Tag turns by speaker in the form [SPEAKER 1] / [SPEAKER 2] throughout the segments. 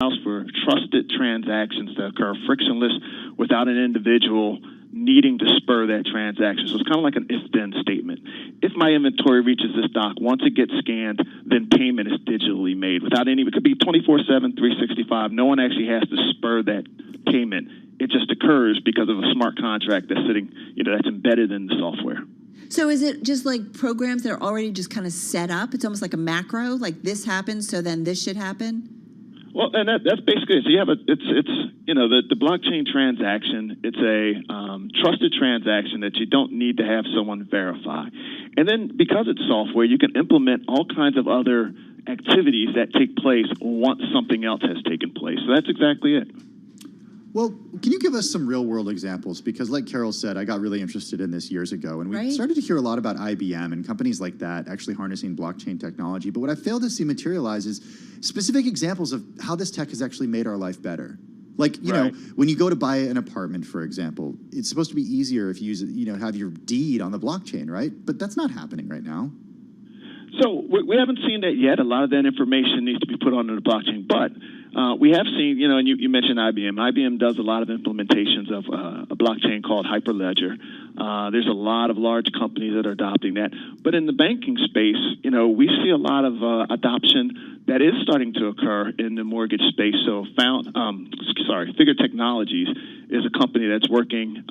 [SPEAKER 1] allows for trusted transactions to occur frictionless without an individual needing to spur that transaction. So it's kind of like an if-then statement. If my inventory reaches this dock, once it gets scanned, then payment is digitally made without any, it could be 24/7, 365. No one actually has to spur that payment. It just occurs because of a smart contract that's sitting, that's embedded in the software.
[SPEAKER 2] So is it just like programs that are already just kind of set up? It's almost like a macro, like this happens, so then this should happen?
[SPEAKER 1] Well, and that's basically it. So you have the blockchain transaction. It's a trusted transaction that you don't need to have someone verify. And then because it's software, you can implement all kinds of other activities that take place once something else has taken place. So that's exactly it.
[SPEAKER 3] Well, can you give us some real-world examples? Because like Carol said, I got really interested in this years ago, and we started to hear a lot about IBM and companies like that actually harnessing blockchain technology. But what I failed to see materialize is specific examples of how this tech has actually made our life better. Like, you know, when you go to buy an apartment, for example, it's supposed to be easier if you use, have your deed on the blockchain, right? But that's not happening right now.
[SPEAKER 1] So we haven't seen that yet. A lot of that information needs to be put onto the blockchain. But we have seen, and you mentioned IBM. IBM does a lot of implementations of a blockchain called Hyperledger. There's a lot of large companies that are adopting that. But in the banking space, we see a lot of adoption that is starting to occur in the mortgage space. So Figure Technologies is a company that's working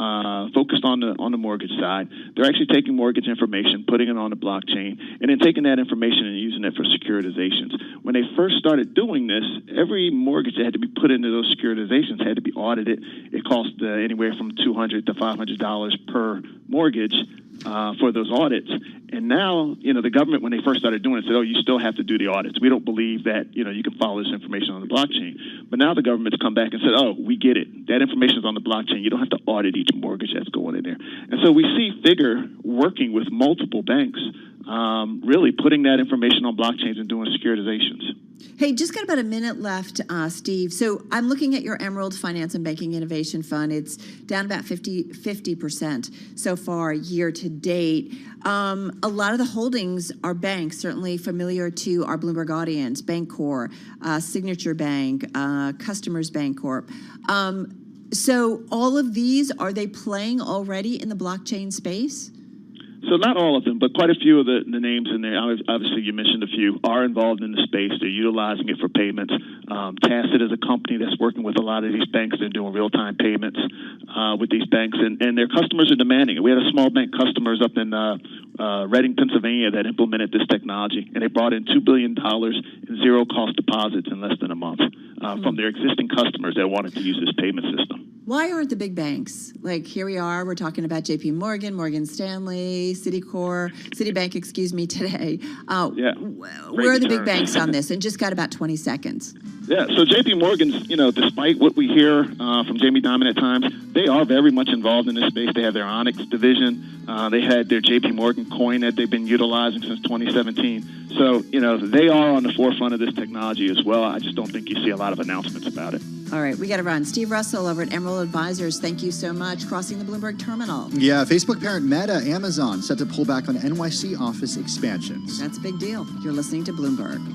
[SPEAKER 1] focused on the mortgage side. They're actually taking mortgage information, putting it on the blockchain, and then taking that information and using it for securitizations. When they first started doing this, every mortgage that had to be put into those securitizations had to be audited. It cost anywhere from $200 to $500 per mortgage for those audits. And now, the government, when they first started doing it, said, you still have to do the audits. We don't believe that, you can follow this information on the blockchain. But now the government's come back and said, we get it. That information is on the blockchain. You don't have to audit each mortgage that's going in there. And so we see Figure working with multiple banks, really putting that information on blockchains and doing securitizations.
[SPEAKER 2] Hey, just got about a minute left, Steve. So I'm looking at your Emerald Finance and Banking Innovation Fund. It's down about 50% so far year to date. A lot of the holdings are banks, certainly familiar to our Bloomberg audience, Bancorp, Signature Bank, Customers Bancorp. So all of these, are they playing already in the blockchain space?
[SPEAKER 1] So not all of them, but quite a few of the names in there, obviously you mentioned a few, are involved in the space. They're utilizing it for payments. Tacit is a company that's working with a lot of these banks. They're doing real-time payments with these banks, and their customers are demanding it. We had a small bank customers up in Reading, Pennsylvania that implemented this technology, and they brought in $2 billion in zero-cost deposits in less than a month from their existing customers that wanted to use this payment system.
[SPEAKER 2] Why aren't the big banks? Like here we are, we're talking about JP Morgan, Morgan Stanley, Citibank, today. Where are the big banks on this? And just got about 20 seconds.
[SPEAKER 1] Yeah, so JP Morgan's, despite what we hear from Jamie Dimon at times, they are very much involved in this space. They have their Onyx division. They had their JP Morgan coin that they've been utilizing since 2017. So, they are on the forefront of this technology as well. I just don't think you see a lot of announcements about it.
[SPEAKER 2] All right, we got to run. Steve Russell over at Emerald Advisors, thank you so much. Crossing the Bloomberg terminal.
[SPEAKER 3] Yeah, Facebook parent Meta, Amazon, set to pull back on NYC office expansions.
[SPEAKER 2] That's a big deal. You're listening to Bloomberg.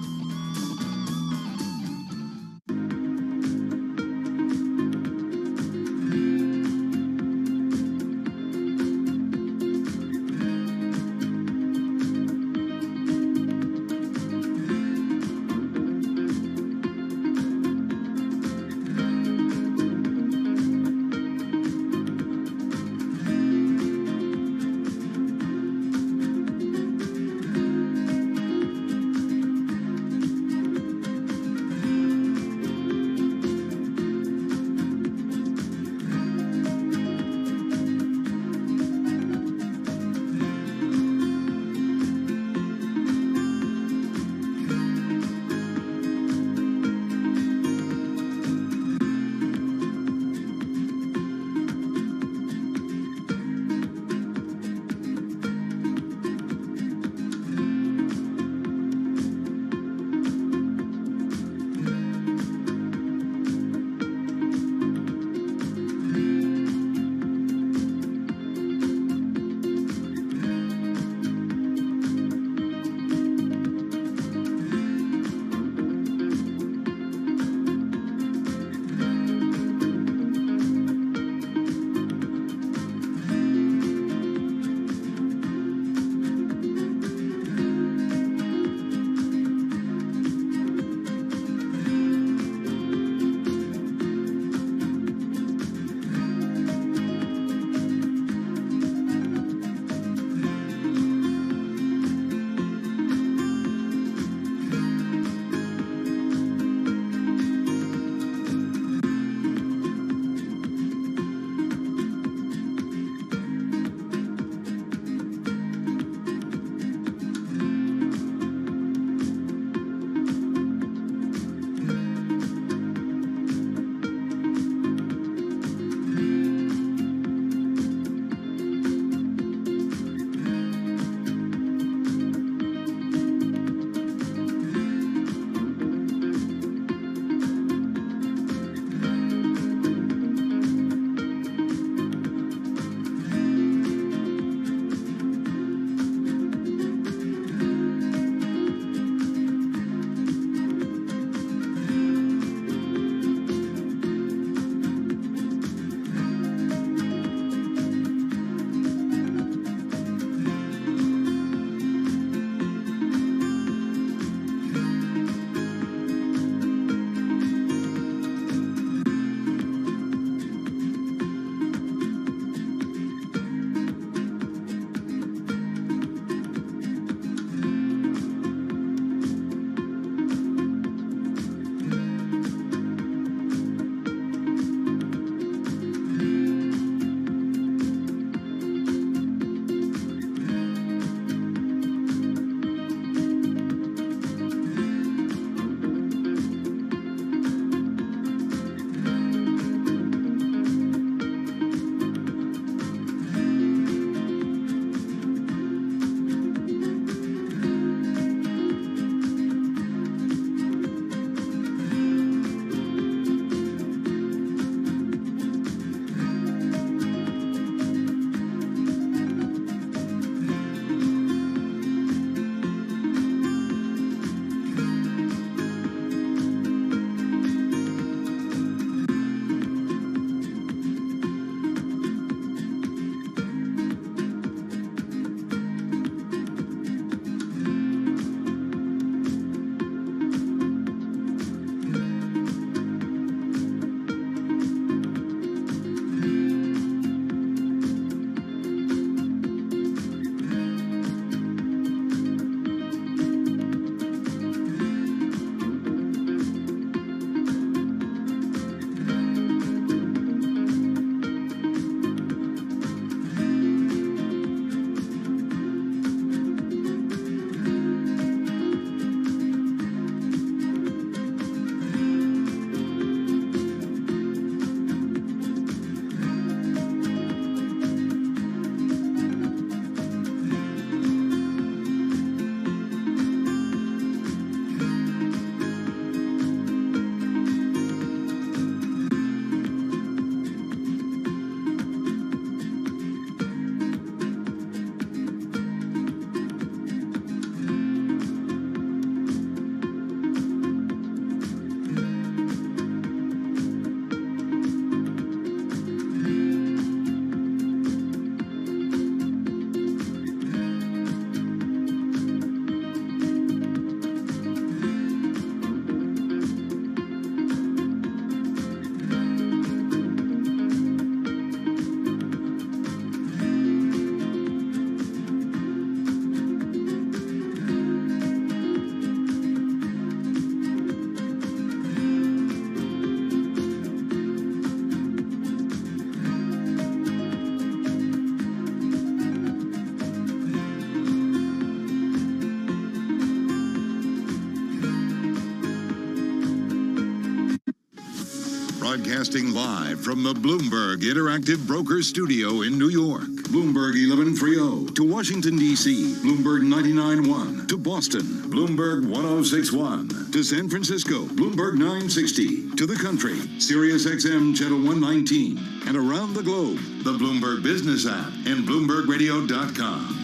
[SPEAKER 4] Broadcasting live from the Bloomberg Interactive Broker Studio in New York. Bloomberg 1130 to Washington, D.C. Bloomberg 99.1 to Boston. Bloomberg 106.1 to San Francisco. Bloomberg 960 to the country. Sirius XM Channel 119. And around the globe, the Bloomberg Business app and BloombergRadio.com.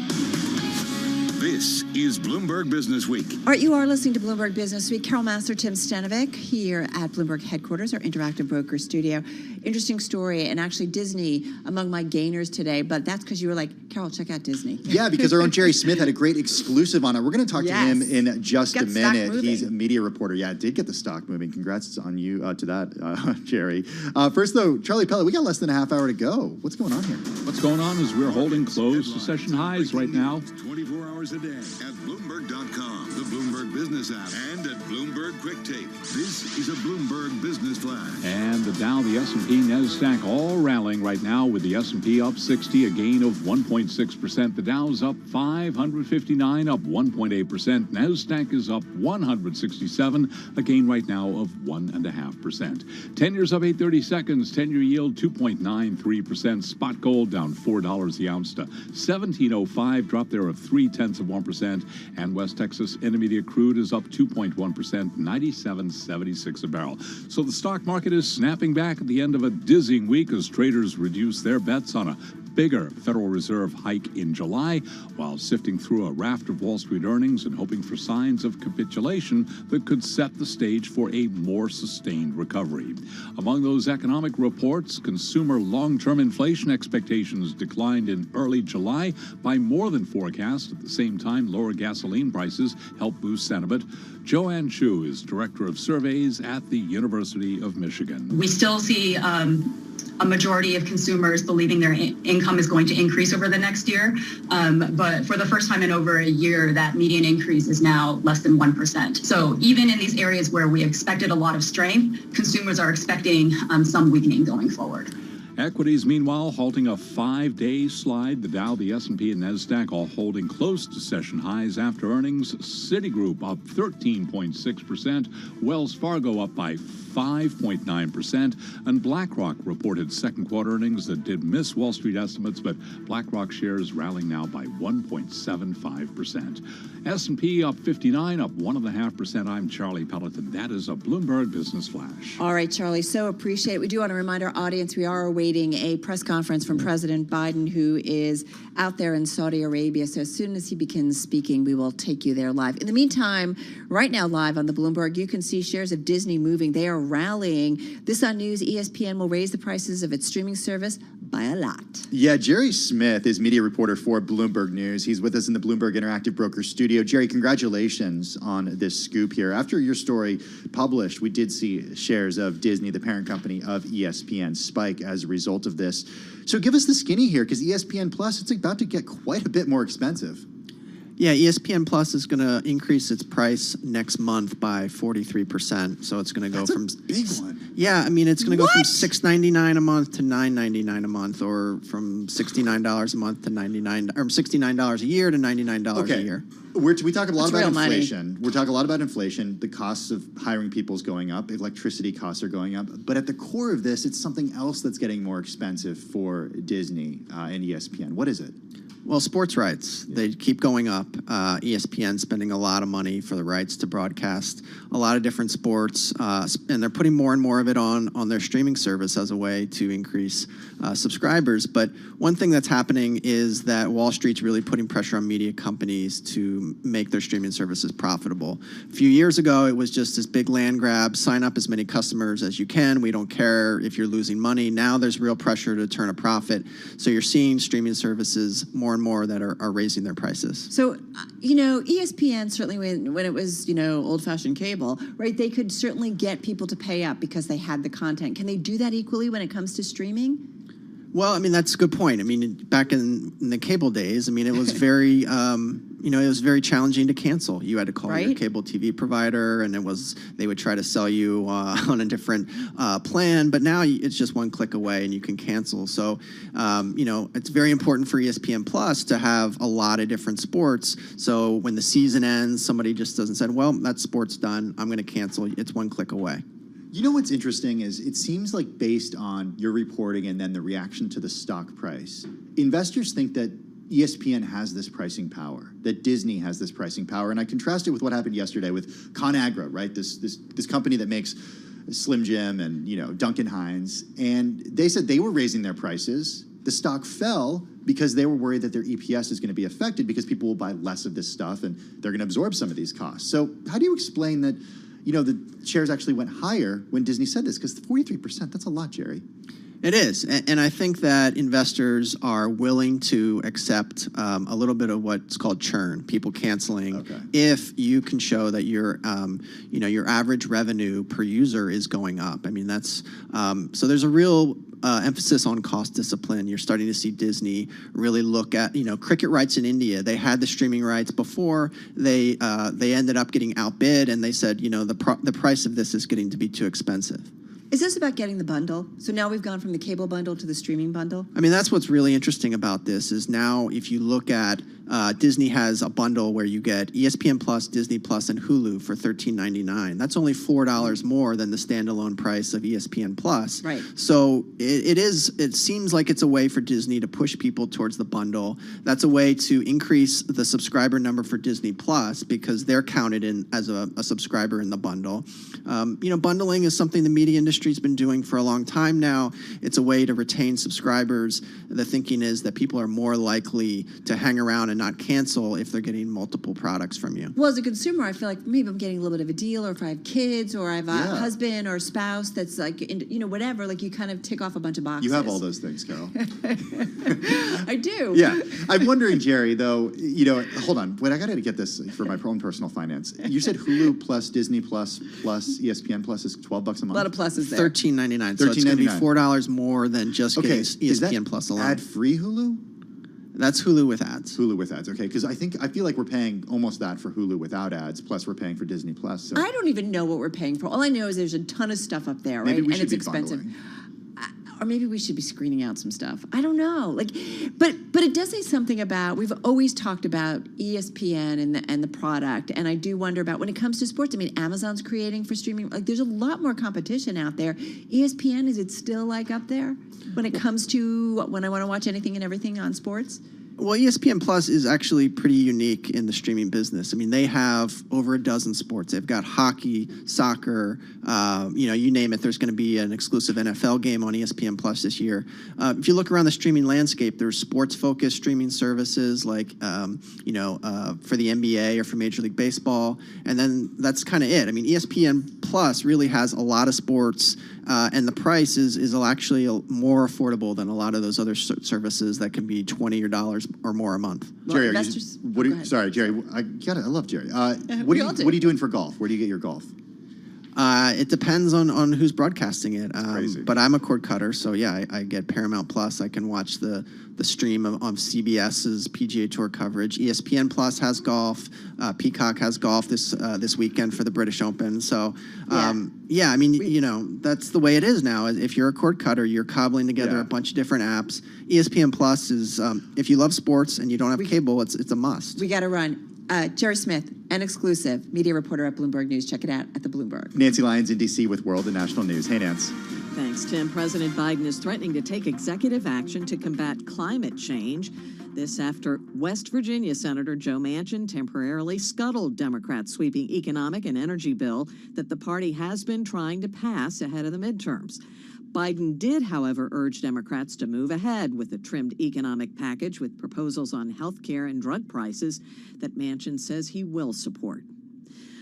[SPEAKER 4] This is Bloomberg Business Week.
[SPEAKER 2] All right, you are listening to Bloomberg Business Week. Carol Master, Tim Stanovic here at Bloomberg headquarters, our interactive broker studio. Interesting story, and actually Disney among my gainers today, but that's because you were like, Carol, check out Disney.
[SPEAKER 3] Yeah, because our own Jerry Smith had a great exclusive on it. We're going to talk to him in just a minute. He's a media reporter. Yeah, did get the stock moving. Congrats on you to that, Jerry. First, though, Charlie Pellet, we got less than a half hour to go. What's going on here?
[SPEAKER 5] What's going on is we're holding close to session highs right now.
[SPEAKER 4] 24 hours a day at Bloomberg.com, the Bloomberg Business app, and at Bloomberg Quick Take. This is a Bloomberg Business Flash.
[SPEAKER 5] And the Dow, the S&P, NASDAQ all rallying right now with the S&P up 60, a gain of 1.6%. The Dow's up 559, up 1.8%. NASDAQ is up 167, a gain right now of 1.5%. 10 years up 830 seconds, 10-year yield 2.93%. Spot gold down $4 the ounce to 1705, drop there of 0.3%. And West Texas Intermediate crude is up 2.1%, 97.76 a barrel. So the stock market is snapping back at the end of a dizzying week as traders reduce their bets on a bigger Federal Reserve hike in July, while sifting through a raft of Wall Street earnings and hoping for signs of capitulation that could set the stage for a more sustained recovery. Among those economic reports, consumer long-term inflation expectations declined in early July by more than forecast. At the same time, lower gasoline prices helped boost sentiment. Joanne Chu is Director of Surveys at the University of Michigan.
[SPEAKER 6] We still see a majority of consumers believing their income is going to increase over the next year. But for the first time in over a year, that median increase is now less than 1%. So even in these areas where we expected a lot of strength, consumers are expecting some weakening going forward.
[SPEAKER 5] Equities, meanwhile, halting a 5-day slide. The Dow, the S&P, and NASDAQ all holding close to session highs after earnings. Citigroup up 13.6%. Wells Fargo up by 5.9%. And BlackRock reported second quarter earnings that did miss Wall Street estimates, but BlackRock shares rallying now by 1.75%. S&P up 59, up 1.5%. I'm Charlie Pelleton. That is a Bloomberg Business Flash.
[SPEAKER 2] All right, Charlie, so appreciate it. We do want to remind our audience we are awaiting a press conference from President Biden, who is out there in Saudi Arabia. So as soon as he begins speaking, we will take you there live. In the meantime, right now live on the Bloomberg, you can see shares of Disney moving. They are rallying. This on News, ESPN will raise the prices of its streaming service by a lot.
[SPEAKER 3] Yeah, Jerry Smith is media reporter for Bloomberg News. He's with us in the Bloomberg Interactive Broker Studio. Jerry, congratulations on this scoop here. After your story published, we did see shares of Disney, the parent company of ESPN, spike as a result of this. So give us the skinny here, because ESPN Plus, it's about to get quite a bit more expensive.
[SPEAKER 7] Yeah, ESPN Plus is going to increase its price next month by 43%. So it's going to go from
[SPEAKER 3] a big one.
[SPEAKER 7] Yeah, I mean it's going to go from $6.99 a month to $9.99 a month, or from $69 a month to $69 a year to $99 a year.
[SPEAKER 3] We talk a lot about inflation. We're talking a lot about inflation. The costs of hiring people is going up. Electricity costs are going up. But at the core of this, it's something else that's getting more expensive for Disney and ESPN. What is it?
[SPEAKER 7] Well, sports rights, they keep going up. ESPN spending a lot of money for the rights to broadcast a lot of different sports, and they're putting more and more of it on their streaming service as a way to increase subscribers. But one thing that's happening is that Wall Street's really putting pressure on media companies to make their streaming services profitable. A few years ago, it was just this big land grab, sign up as many customers as you can. We don't care if you're losing money. Now there's real pressure to turn a profit. So you're seeing streaming services more and more that are raising their prices.
[SPEAKER 2] So, ESPN, certainly when it was, old-fashioned cable, right, they could certainly get people to pay up because they had the content. Can they do that equally when it comes to streaming?
[SPEAKER 7] Well, I mean, that's a good point. I mean, back in the cable days, I mean, it was very, it was very challenging to cancel. You had to call your cable TV provider, and they would try to sell you on a different plan. But now it's just one click away, and you can cancel. So, it's very important for ESPN Plus to have a lot of different sports. So when the season ends, somebody just doesn't say, well, that sport's done. I'm going to cancel. It's one click away.
[SPEAKER 3] You know what's interesting is it seems like based on your reporting and then the reaction to the stock price, investors think that ESPN has this pricing power, that Disney has this pricing power. And I contrast it with what happened yesterday with ConAgra, right? This company that makes Slim Jim and, Duncan Hines. And they said they were raising their prices. The stock fell because they were worried that their EPS is going to be affected because people will buy less of this stuff and they're going to absorb some of these costs. So how do you explain that, the shares actually went higher when Disney said this? Because 43%, that's a lot, Jerry.
[SPEAKER 7] It is. And I think that investors are willing to accept a little bit of what's called churn, people canceling, if you can show that your average revenue per user is going up. I mean, that's so there's a real emphasis on cost discipline. You're starting to see Disney really look at, cricket rights in India. They had the streaming rights before. They ended up getting outbid, and they said, the price of this is getting to be too expensive.
[SPEAKER 2] Is this about getting the bundle? So now we've gone from the cable bundle to the streaming bundle?
[SPEAKER 7] I mean, that's what's really interesting about this is now if you look at Disney has a bundle where you get ESPN Plus, Disney Plus, and Hulu for $13.99. That's only $4 more than the standalone price of ESPN Plus.
[SPEAKER 2] Right.
[SPEAKER 7] So it seems like it's a way for Disney to push people towards the bundle. That's a way to increase the subscriber number for Disney Plus because they're counted in as a subscriber in the bundle. Bundling is something the media industry's been doing for a long time now. It's a way to retain subscribers. The thinking is that people are more likely to hang around and not cancel if they're getting multiple products from you.
[SPEAKER 2] Well, as a consumer, I feel like maybe I'm getting a little bit of a deal, or if I have kids, or I have a husband or a spouse that's like, whatever, like you kind of tick off a bunch of boxes.
[SPEAKER 3] You have all those things, Carol.
[SPEAKER 2] I do.
[SPEAKER 3] Yeah. I'm wondering, Jerry, though, hold on. Wait, I got to get this for my own personal finance. You said Hulu plus Disney plus ESPN Plus is $12 a month?
[SPEAKER 2] A lot of pluses there.
[SPEAKER 7] $13.99. So it's going to be $4 more than just getting ESPN Plus alone.
[SPEAKER 3] Ad-free Hulu?
[SPEAKER 7] That's Hulu with ads.
[SPEAKER 3] Hulu with ads, okay. Because I feel like we're paying almost that for Hulu without ads, plus we're paying for Disney Plus. So.
[SPEAKER 2] I don't even know what we're paying for. All I know is there's a ton of stuff up there, right?
[SPEAKER 3] Maybe we should
[SPEAKER 2] and it's
[SPEAKER 3] be
[SPEAKER 2] expensive.
[SPEAKER 3] bundling.
[SPEAKER 2] Or maybe we should be screening out some stuff. I don't know. But it does say something about, we've always talked about ESPN and the product, and I do wonder about when it comes to sports. I mean, Amazon's creating for streaming. Like, there's a lot more competition out there. ESPN, is it still up there when it comes to when I want to watch anything and everything on sports?
[SPEAKER 7] Well, ESPN Plus is actually pretty unique in the streaming business. I mean, they have over a dozen sports. They've got hockey, soccer, you name it. There's going to be an exclusive NFL game on ESPN Plus this year. If you look around the streaming landscape, there's sports-focused streaming services like, for the NBA or for Major League Baseball. And then that's kind of it. I mean, ESPN Plus really has a lot of sports, and the price is actually more affordable than a lot of those other services that can be $20 or more a month.
[SPEAKER 3] Jerry, sorry, Jerry. I love Jerry. What are you doing for golf? Where do you get your golf?
[SPEAKER 7] It depends on who's broadcasting it.
[SPEAKER 3] Crazy.
[SPEAKER 7] But I'm a cord cutter, so yeah, I get Paramount Plus. I can watch the stream of CBS's PGA Tour coverage. ESPN Plus has golf. Peacock has golf this weekend for the British Open. So, I mean, that's the way it is now. If you're a cord cutter, you're cobbling together a bunch of different apps. ESPN Plus is, if you love sports and you don't have cable, it's a must.
[SPEAKER 2] We got to run. Jerry Smith, an exclusive media reporter at Bloomberg News. Check it out at the Bloomberg.
[SPEAKER 3] Nancy Lyons in D.C. with World and National News. Hey, Nance.
[SPEAKER 8] Thanks, Tim. President Biden is threatening to take executive action to combat climate change. This after West Virginia Senator Joe Manchin temporarily scuttled Democrats' sweeping economic and energy bill that the party has been trying to pass ahead of the midterms. Biden did, however, urge Democrats to move ahead with a trimmed economic package with proposals on health care and drug prices that Manchin says he will support.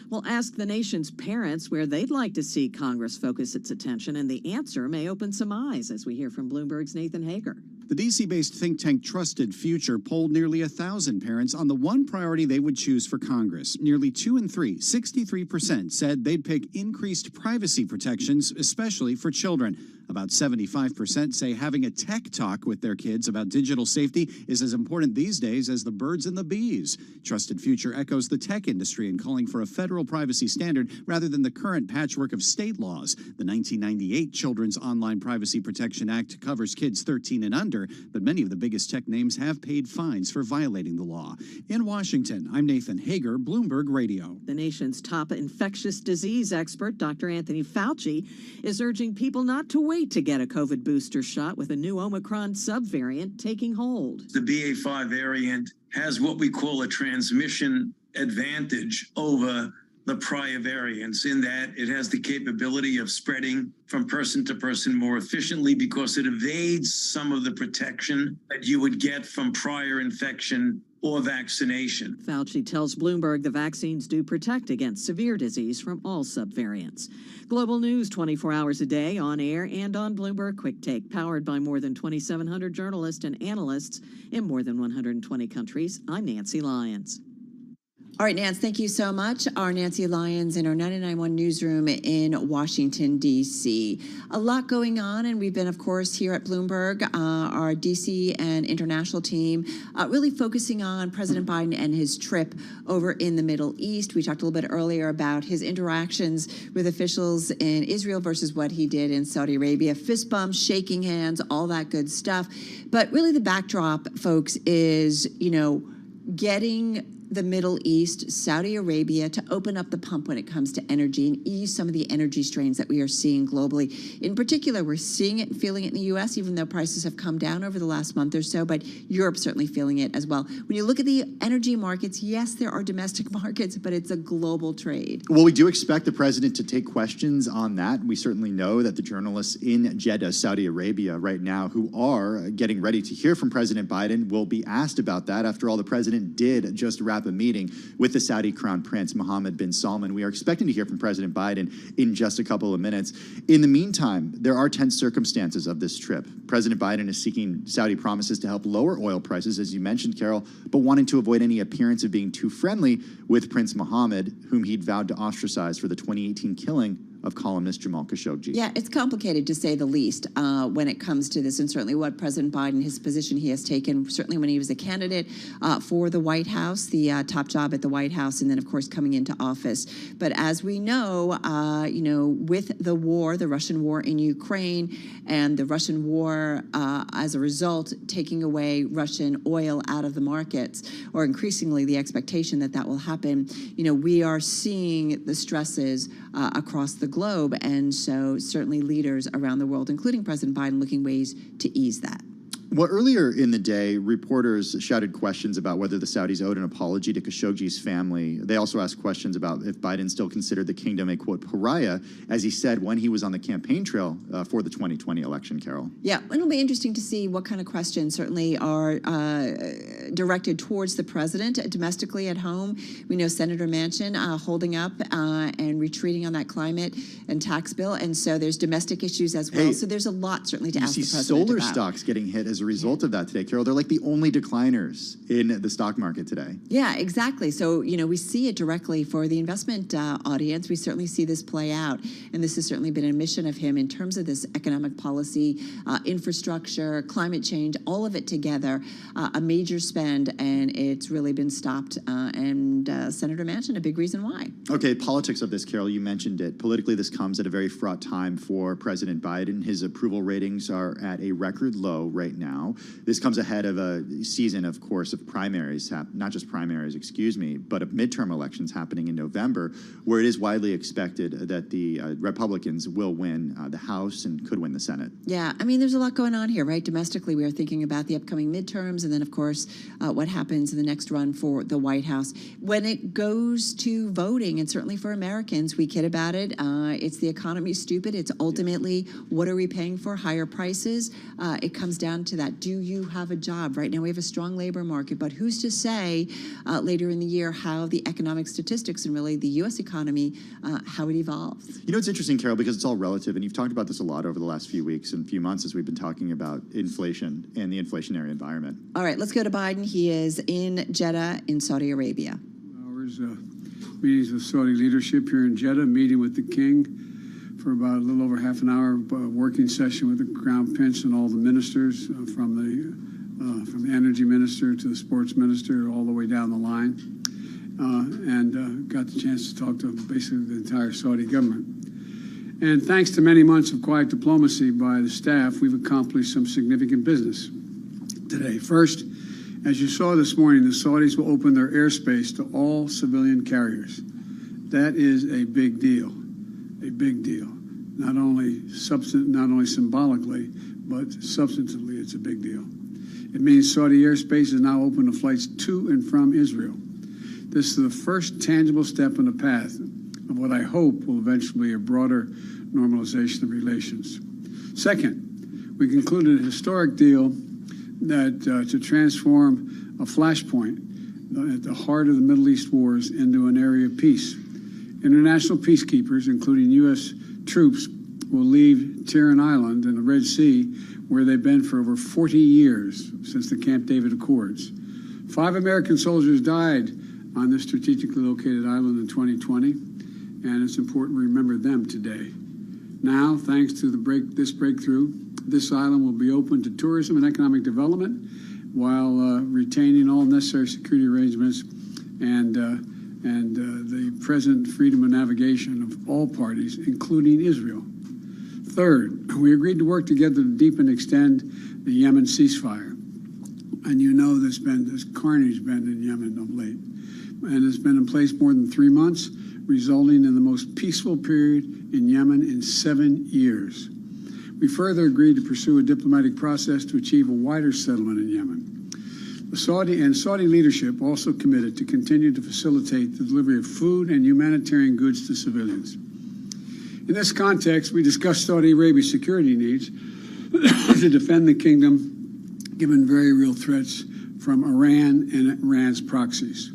[SPEAKER 8] We'll ask the nation's parents where they'd like to see Congress focus its attention, and the answer may open some eyes, as we hear from Bloomberg's Nathan Hager.
[SPEAKER 9] The D.C.-based think tank Trusted Future polled nearly 1,000 parents on the one priority they would choose for Congress. Nearly 2 in 3, 63%, said they'd pick increased privacy protections, especially for children. About 75% say having a tech talk with their kids about digital safety is as important these days as the birds and the bees. Trusted Future echoes the tech industry in calling for a federal privacy standard rather than the current patchwork of state laws. The 1998 Children's Online Privacy Protection Act covers kids 13 and under, but many of the biggest tech names have paid fines for violating the law. In Washington, I'm Nathan Hager, Bloomberg Radio.
[SPEAKER 8] The nation's top infectious disease expert, Dr. Anthony Fauci, is urging people not to wait to get a COVID booster shot with a new Omicron subvariant taking hold.
[SPEAKER 10] The BA.5 variant has what we call a transmission advantage over the prior variants in that it has the capability of spreading from person to person more efficiently because it evades some of the protection that you would get from prior infection or vaccination.
[SPEAKER 8] Fauci tells Bloomberg the vaccines do protect against severe disease from all subvariants. Global news 24 hours a day, on air and on Bloomberg Quick Take, powered by more than 2,700 journalists and analysts in more than 120 countries. I'm Nancy Lyons.
[SPEAKER 2] All right, Nance, thank you so much. Our Nancy Lyons in our 99.1 newsroom in Washington, D.C. A lot going on, and we've been, of course, here at Bloomberg, our D.C. and international team, really focusing on President Biden and his trip over in the Middle East. We talked a little bit earlier about his interactions with officials in Israel versus what he did in Saudi Arabia. Fist bumps, shaking hands, all that good stuff. But really the backdrop, folks, is, getting the Middle East, Saudi Arabia, to open up the pump when it comes to energy and ease some of the energy strains that we are seeing globally. In particular, we're seeing it and feeling it in the U.S., even though prices have come down over the last month or so, but Europe's certainly feeling it as well. When you look at the energy markets, yes, there are domestic markets, but it's a global trade.
[SPEAKER 3] Well, we do expect the president to take questions on that. We certainly know that the journalists in Jeddah, Saudi Arabia right now, who are getting ready to hear from President Biden, will be asked about that. After all, the president did just wrap a meeting with the Saudi Crown Prince Mohammed bin Salman. We are expecting to hear from President Biden in just a couple of minutes. In the meantime, there are tense circumstances of this trip. President Biden is seeking Saudi promises to help lower oil prices, as you mentioned, Carol, but wanting to avoid any appearance of being too friendly with Prince Mohammed, whom he'd vowed to ostracize for the 2018 killing of columnist Jamal Khashoggi.
[SPEAKER 2] Yeah, it's complicated to say the least when it comes to this, and certainly what President Biden, his position he has taken, certainly when he was a candidate for the White House, the top job at the White House, and then, of course, coming into office. But as we know, with the war, the Russian war in Ukraine, and the Russian war, as a result, taking away Russian oil out of the markets, or increasingly the expectation that that will happen, we are seeing the stresses across the globe, and so certainly leaders around the world, including President Biden, looking ways to ease that.
[SPEAKER 3] Well, earlier in the day, reporters shouted questions about whether the Saudis owed an apology to Khashoggi's family. They also asked questions about if Biden still considered the kingdom a, quote, pariah, as he said when he was on the campaign trail for the 2020 election, Carol.
[SPEAKER 2] Yeah, it'll be interesting to see what kind of questions certainly are directed towards the president domestically at home. We know Senator Manchin holding up and retreating on that climate and tax bill, and so there's domestic issues as well. So there's a lot certainly to ask the president about.
[SPEAKER 3] You see solar stocks getting hit as a result of that today, Carol. They're like the only decliners in the stock market today.
[SPEAKER 2] Yeah, exactly. So, we see it directly for the investment audience. We certainly see this play out. And this has certainly been a mission of him in terms of this economic policy, infrastructure, climate change, all of it together, a major spend. And it's really been stopped. And Senator Manchin, a big reason why. Okay, politics of this, Carol, you mentioned it. Politically, this comes at a very fraught time for President Biden. His approval ratings are at a record low right now. This comes ahead of a season, of course, of primaries, not just primaries, but of midterm elections happening in November, where it is widely expected that the Republicans will win the House and could win the Senate. Yeah, there's a lot going on here, right? Domestically, we are thinking about the upcoming midterms, and then, of course, what happens in the next run for the White House. When it goes to voting, and certainly for Americans, we kid about it. It's the economy stupid. It's ultimately, what are we paying for? Higher prices. It comes down to that. Do you have a job? Right now we have a strong labor market, but who's to say later in the year how the economic statistics and really the U.S. economy, how it evolves? It's interesting, Carol, because it's all relative, and you've talked about this a lot over the last few weeks and few months as we've been talking about inflation and the inflationary environment. All right, let's go to Biden. He is in Jeddah in Saudi Arabia.
[SPEAKER 11] Meetings with Saudi leadership here in Jeddah, meeting with the king for about a little over half an hour working session with the Crown Prince and all the ministers from the energy minister to the sports minister all the way down the line, and got the chance to talk to basically the entire Saudi government. And thanks to many months of quiet diplomacy by the staff, we've accomplished some significant business today. First, as you saw this morning, the Saudis will open their airspace to all civilian carriers. That is a big deal, not only symbolically, but substantively it's a big deal. It means Saudi airspace is now open to flights to and from Israel. This is the first tangible step on the path of what I hope will eventually be a broader normalization of relations. Second, we concluded a historic deal that to transform a flashpoint at the heart of the Middle East wars into an area of peace. International peacekeepers, including U.S. troops, will leave Tiran Island in the Red Sea, where they've been for over 40 years since the Camp David Accords. 5 American soldiers died on this strategically located island in 2020, and it's important to remember them today. Now, thanks to this breakthrough, this island will be open to tourism and economic development while retaining all necessary security arrangements and the present freedom of navigation of all parties, including Israel. Third, we agreed to work together to deepen and extend the Yemen ceasefire. And you know there's carnage been in Yemen of late. And it's been in place more than 3 months, resulting in the most peaceful period in Yemen in 7 years. We further agreed to pursue a diplomatic process to achieve a wider settlement in Yemen. The Saudi leadership also committed to continue to facilitate the delivery of food and humanitarian goods to civilians. In this context, we discussed Saudi Arabia's security needs to defend the kingdom, given very real threats from Iran and Iran's proxies.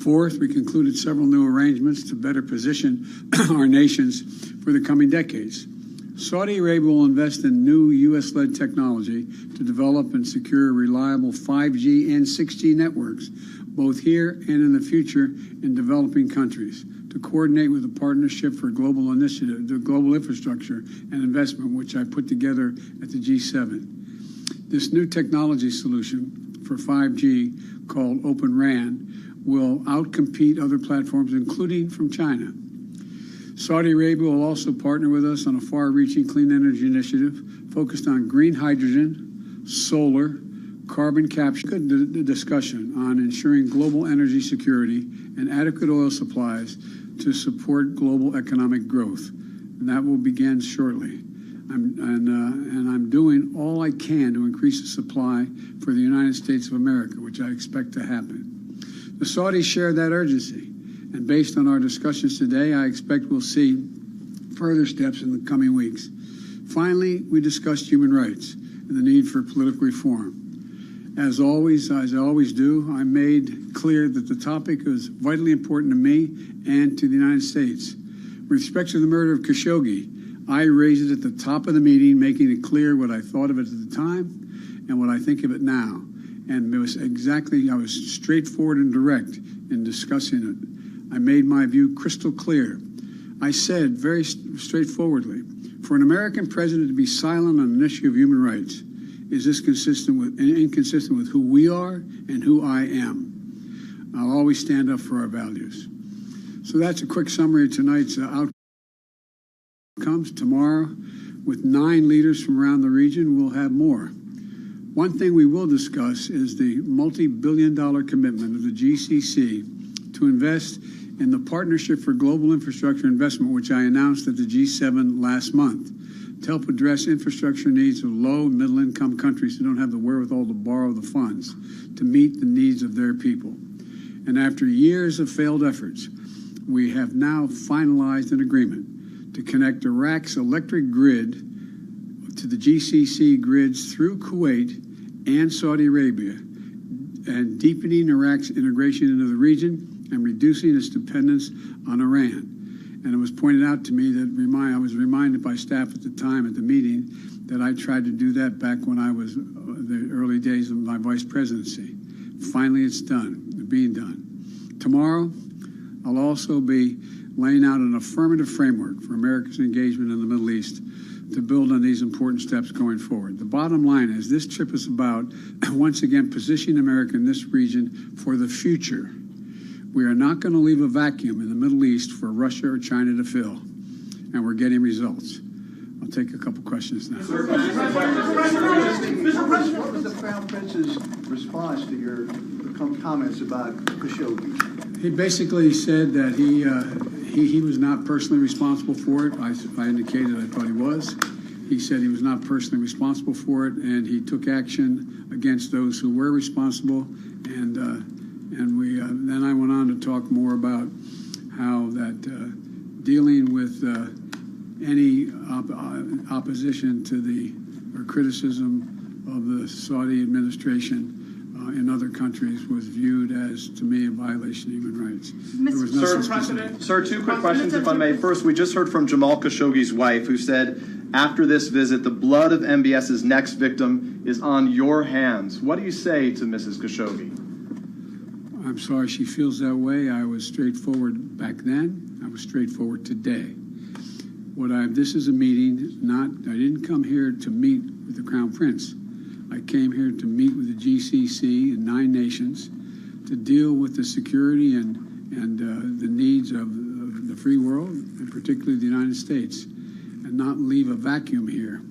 [SPEAKER 11] Fourth, we concluded several new arrangements to better position our nations for the coming decades. Saudi Arabia will invest in new U.S.-led technology to develop and secure reliable 5G and 6G networks, both here and in the future in developing countries, to coordinate with the Partnership for Global Initiative, the Global Infrastructure and Investment, which I put together at the G7. This new technology solution for 5G, called Open RAN, will outcompete other platforms, including from China. Saudi Arabia will also partner with us on a far-reaching clean energy initiative focused on green hydrogen, solar, carbon capture. Good discussion on ensuring global energy security and adequate oil supplies to support global economic growth. And that will begin shortly. I'm doing all I can to increase the supply for the United States of America, which I expect to happen. The Saudis share that urgency. And based on our discussions today, I expect we'll see further steps in the coming weeks. Finally, we discussed human rights and the need for political reform. As always, as I always do, I made clear that the topic is vitally important to me and to the United States. With respect to the murder of Khashoggi, I raised it at the top of the meeting, making it clear what I thought of it at the time and what I think of it now. And it was I was straightforward and direct in discussing it. I made my view crystal clear. I said very straightforwardly, for an American president to be silent on an issue of human rights, is this inconsistent with who we are and who I am. I'll always stand up for our values. So that's a quick summary of tonight's outcomes. Tomorrow, with 9 leaders from around the region, we'll have more. One thing we will discuss is the multi-billion-dollar commitment of the GCC to invest in the Partnership for Global Infrastructure Investment, which I announced at the G7 last month, to help address infrastructure needs of low and middle-income countries who don't have the wherewithal to borrow the funds to meet the needs of their people. And after years of failed efforts, we have now finalized an agreement to connect Iraq's electric grid to the GCC grids through Kuwait and Saudi Arabia, and deepening Iraq's integration into the region and reducing its dependence on Iran. And it was pointed out to me that I was reminded by staff at the time at the meeting that I tried to do that back when I was the early days of my vice presidency. Finally, it's done, being done. Tomorrow, I'll also be laying out an affirmative framework for America's engagement in the Middle East to build on these important steps going forward. The bottom line is this trip is about, once again, positioning America in this region for the future. We are not going to leave a vacuum in the Middle East for Russia or China to fill, and we're getting results. I'll take a couple questions now.
[SPEAKER 12] Mr. President, what was the Crown Prince's response to your comments about Khashoggi?
[SPEAKER 11] He basically said that he was not personally responsible for it. I indicated I thought he was. He said he was not personally responsible for it, and he took action against those who were responsible. And then I went on to talk more about how that dealing with any opposition to or criticism of the Saudi administration in other countries was viewed as, to me, a violation of human rights.
[SPEAKER 13] Mr. President, sir, two quick questions, if I may. First, we just heard from Jamal Khashoggi's wife, who said after this visit, the blood of MBS's next victim is on your hands. What do you say to Mrs. Khashoggi?
[SPEAKER 11] I'm sorry she feels that way. I was straightforward back then. I was straightforward today. This is a meeting, I didn't come here to meet with the Crown Prince. I came here to meet with the GCC and 9 nations to deal with the security and the needs of the free world, and particularly the United States, and not leave a vacuum here,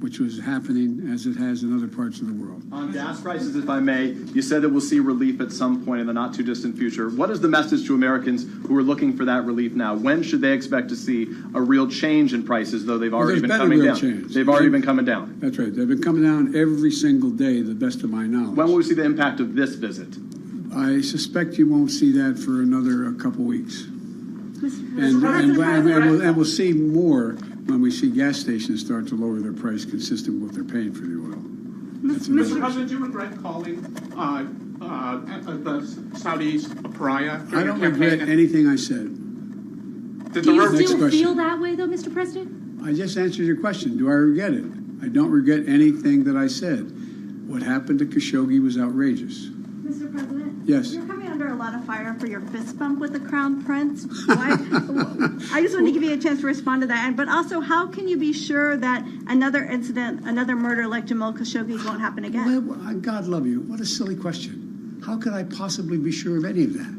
[SPEAKER 11] which was happening as it has in other parts of the world.
[SPEAKER 13] On gas prices, if I may, you said that we'll see relief at some point in the not-too-distant future. What is the message to Americans who are looking for that relief now? When should they expect to see a real change in prices, though they've already been coming down?
[SPEAKER 11] Change.
[SPEAKER 13] They've already been coming down.
[SPEAKER 11] That's right. They've been coming down every single day, to the best of my knowledge.
[SPEAKER 13] When will we see the impact of this visit?
[SPEAKER 11] I suspect you won't see that for another couple weeks. And we'll see more when we see gas stations start to lower their price consistent with what they're paying for the oil.
[SPEAKER 14] Mr. President, do you regret calling the Saudis a pariah?
[SPEAKER 11] I don't regret anything I said.
[SPEAKER 15] Do you still feel that way, though, Mr. President?
[SPEAKER 11] I just answered your question. Do I regret it? I don't regret anything that I said. What happened to Khashoggi was outrageous.
[SPEAKER 16] Mr. President?
[SPEAKER 11] Yes.
[SPEAKER 16] You're coming under a lot of fire for your fist bump with the Crown Prince. I just want to give you a chance to respond to that. But also, how can you be sure that another incident, another murder like Jamal Khashoggi's won't happen again?
[SPEAKER 11] Well, God love you. What a silly question. How could I possibly be sure of any of that?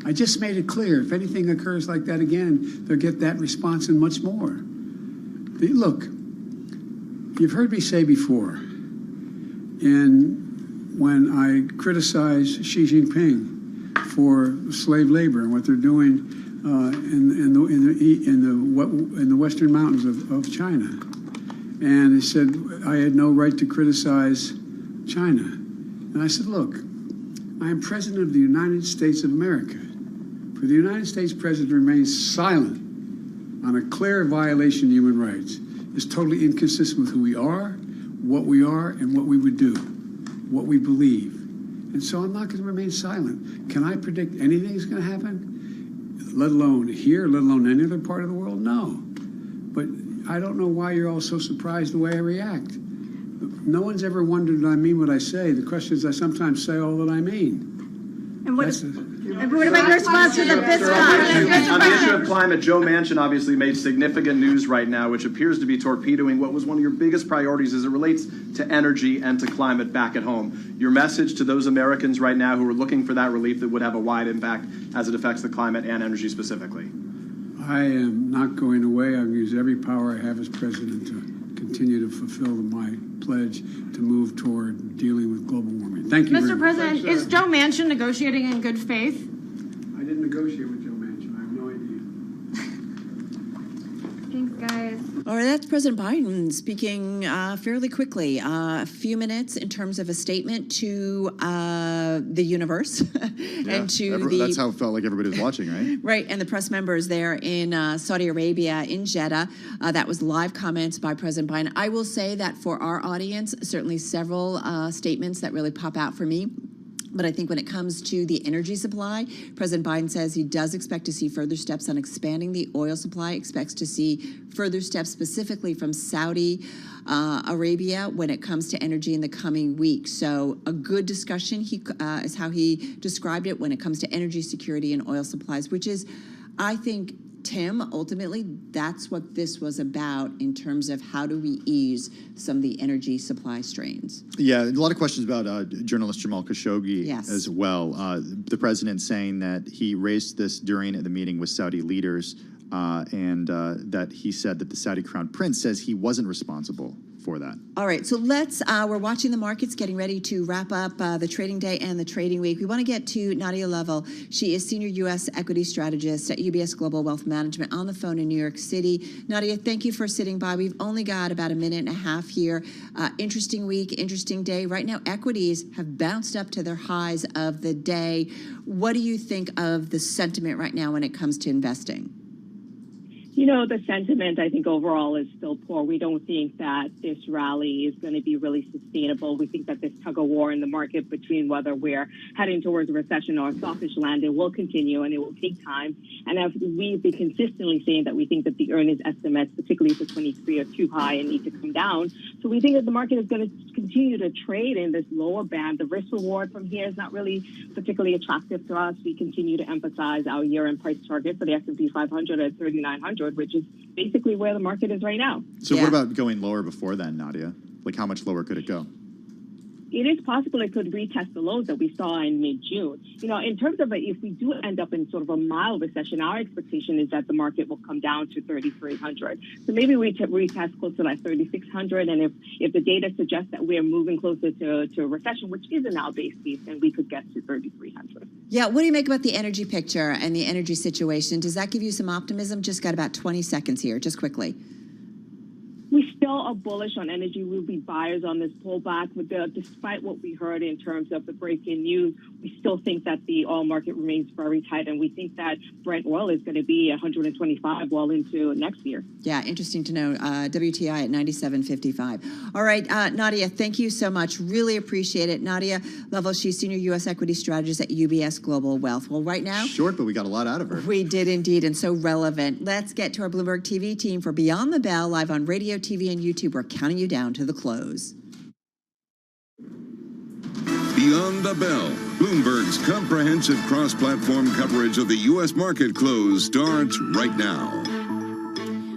[SPEAKER 11] I just made it clear. If anything occurs like that again, they'll get that response and much more. Look, you've heard me say before, and when I criticize Xi Jinping for slave labor and what they're doing in the western mountains of China, and he said I had no right to criticize China, and I said, look, I am President of the United States of America. For the United States President to remain silent on a clear violation of human rights is totally inconsistent with who we are, and what we would do, what we believe. And so I'm not going to remain silent. Can I predict anything is going to happen? Let alone here, let alone any other part of the world? No. But I don't know why you're all so surprised the way I react. No one's ever wondered that I mean what I say. The question is I sometimes say all that I mean.
[SPEAKER 16] And what about your response to the fist bump?
[SPEAKER 13] On the issue of climate, Joe Manchin obviously made significant news right now, which appears to be torpedoing what was one of your biggest priorities as it relates to energy and to climate back at home. Your message to those Americans right now who are looking for that relief that would have a wide impact as it affects the climate and energy specifically.
[SPEAKER 11] I am not going away. I've used every power I have as president to continue to fulfill my pledge to move toward dealing with global warming. Thank you.
[SPEAKER 15] Mr. President, is Joe Manchin negotiating in good faith?
[SPEAKER 11] I didn't negotiate with Joe Manchin. I have no idea.
[SPEAKER 16] Thanks, guys.
[SPEAKER 2] All right, that's President Biden speaking fairly quickly. A few minutes in terms of a statement to the universe and to
[SPEAKER 3] that's how it felt like everybody was watching, right?
[SPEAKER 2] Right, and the press members there in Saudi Arabia, in Jeddah. That was live comments by President Biden. I will say that for our audience, certainly several statements that really pop out for me. But I think when it comes to the energy supply, President Biden says he does expect to see further steps on expanding the oil supply, expects to see further steps specifically from Saudi Arabia when it comes to energy in the coming weeks. So a good discussion is how he described it when it comes to energy security and oil supplies, which is, I think, Tim, ultimately, that's what this was about in terms of how do we ease some of the energy supply strains.
[SPEAKER 3] Yeah, a lot of questions about journalist Jamal Khashoggi as well. The president saying that he raised this during the meeting with Saudi leaders and that he said that the Saudi crown prince says he wasn't responsible for that.
[SPEAKER 2] All right, so we're watching the markets, getting ready to wrap up the trading day and the trading week. We want to get to Nadia Lovell. She is Senior U.S. Equity Strategist at UBS Global Wealth Management on the phone in New York City. Nadia, thank you for sitting by. We've only got about a minute and a half here. Interesting week, interesting day. Right now, equities have bounced up to their highs of the day. What do you think of the sentiment right now when it comes to investing?
[SPEAKER 17] You know, the sentiment, I think, overall is still poor. We don't think that this rally is going to be really sustainable. We think that this tug-of-war in the market between whether we're heading towards a recession or a softish landing will continue, and it will take time. And as we've been consistently saying that we think that the earnings estimates, particularly for 23, are too high and need to come down. So we think that the market is going to continue to trade in this lower band. The risk-reward from here is not really particularly attractive to us. We continue to emphasize our year-end price target for the S&P 500 at 3,900. Which is basically where the market is right now.
[SPEAKER 3] So what about going lower before then, Nadia? Like how much lower could it go?
[SPEAKER 17] It is possible it could retest the lows that we saw in mid-June. You know, in terms of if we do end up in sort of a mild recession, our expectation is that the market will come down to 3,300. So maybe we retest closer to like 3,600. And if the data suggests that we're moving closer to a recession, which is in our base case, then we could get to 3,300.
[SPEAKER 2] Yeah, what do you make about the energy picture and the energy situation? Does that give you some optimism? Just got about 20 seconds here, just quickly.
[SPEAKER 17] We still are bullish on energy. We'll be buyers on this pullback. Despite what we heard in terms of the breaking news, we still think that the oil market remains very tight, and we think that Brent oil is going to be 125 well into next year.
[SPEAKER 2] Yeah, interesting to know. WTI at 97.55. All right, Nadia, thank you so much. Really appreciate it. Nadia Lovell, she's Senior U.S. Equity Strategist at UBS Global Wealth. Well, right now...
[SPEAKER 3] Short, but we got a lot out of her.
[SPEAKER 2] We did indeed, and so relevant. Let's get to our Bloomberg TV team for Beyond the Bell, live on radio, TV, and YouTube. We're counting you down to the close.
[SPEAKER 4] Beyond the Bell, Bloomberg's comprehensive cross-platform coverage of the U.S. market close starts right now.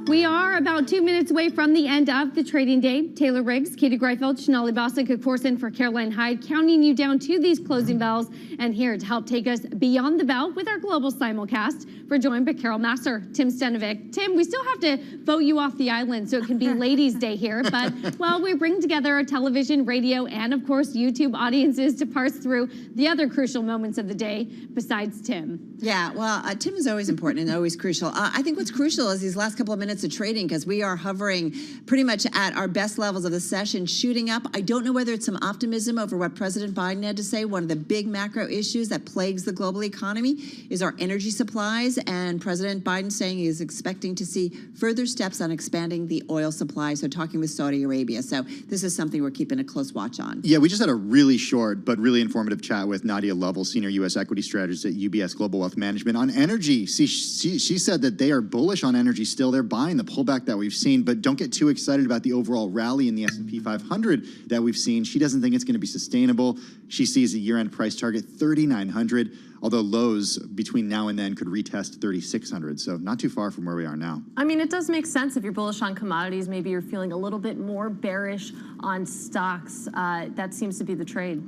[SPEAKER 15] We are about 2 minutes away from the end of the trading day. Taylor Riggs, Katie Greifeld, Sonali Basak, of course, in for Caroline Hyde, counting you down to these closing bells. And here to help take us beyond the bell with our global simulcast, we're joined by Carol Masser, Tim Stenovic. Tim, we still have to vote you off the island, so it can be Ladies' Day here. But, well, we bring together our television, radio, and, of course, YouTube audiences to parse through the other crucial moments of the day besides Tim.
[SPEAKER 2] Yeah, well, Tim is always important and always crucial. I think what's crucial is these last couple of minutes of trading, because we are hovering pretty much at our best levels of the session, shooting up. I don't know whether it's some optimism over what President Biden had to say. One of the big macro issues that plagues the global economy is our energy supplies, and President Biden saying he is expecting to see further steps on expanding the oil supply, so talking with Saudi Arabia. So this is something we're keeping a close watch on.
[SPEAKER 3] Yeah, we just had a really short but really informative chat with Nadia Lovell, Senior U.S. Equity Strategist at UBS Global Wealth Management. On energy, she said that they are bullish on energy still. They're buying the pullback that we've seen, but don't get too excited about the overall rally in the S&P 500 that we've seen. She doesn't think it's going to be sustainable. She sees a year-end price target 3,900, although lows between now and then could retest 3,600, so not too far from where we are now.
[SPEAKER 18] I mean, it does make sense if you're bullish on commodities. Maybe you're feeling a little bit more bearish on stocks. That seems to be the trade.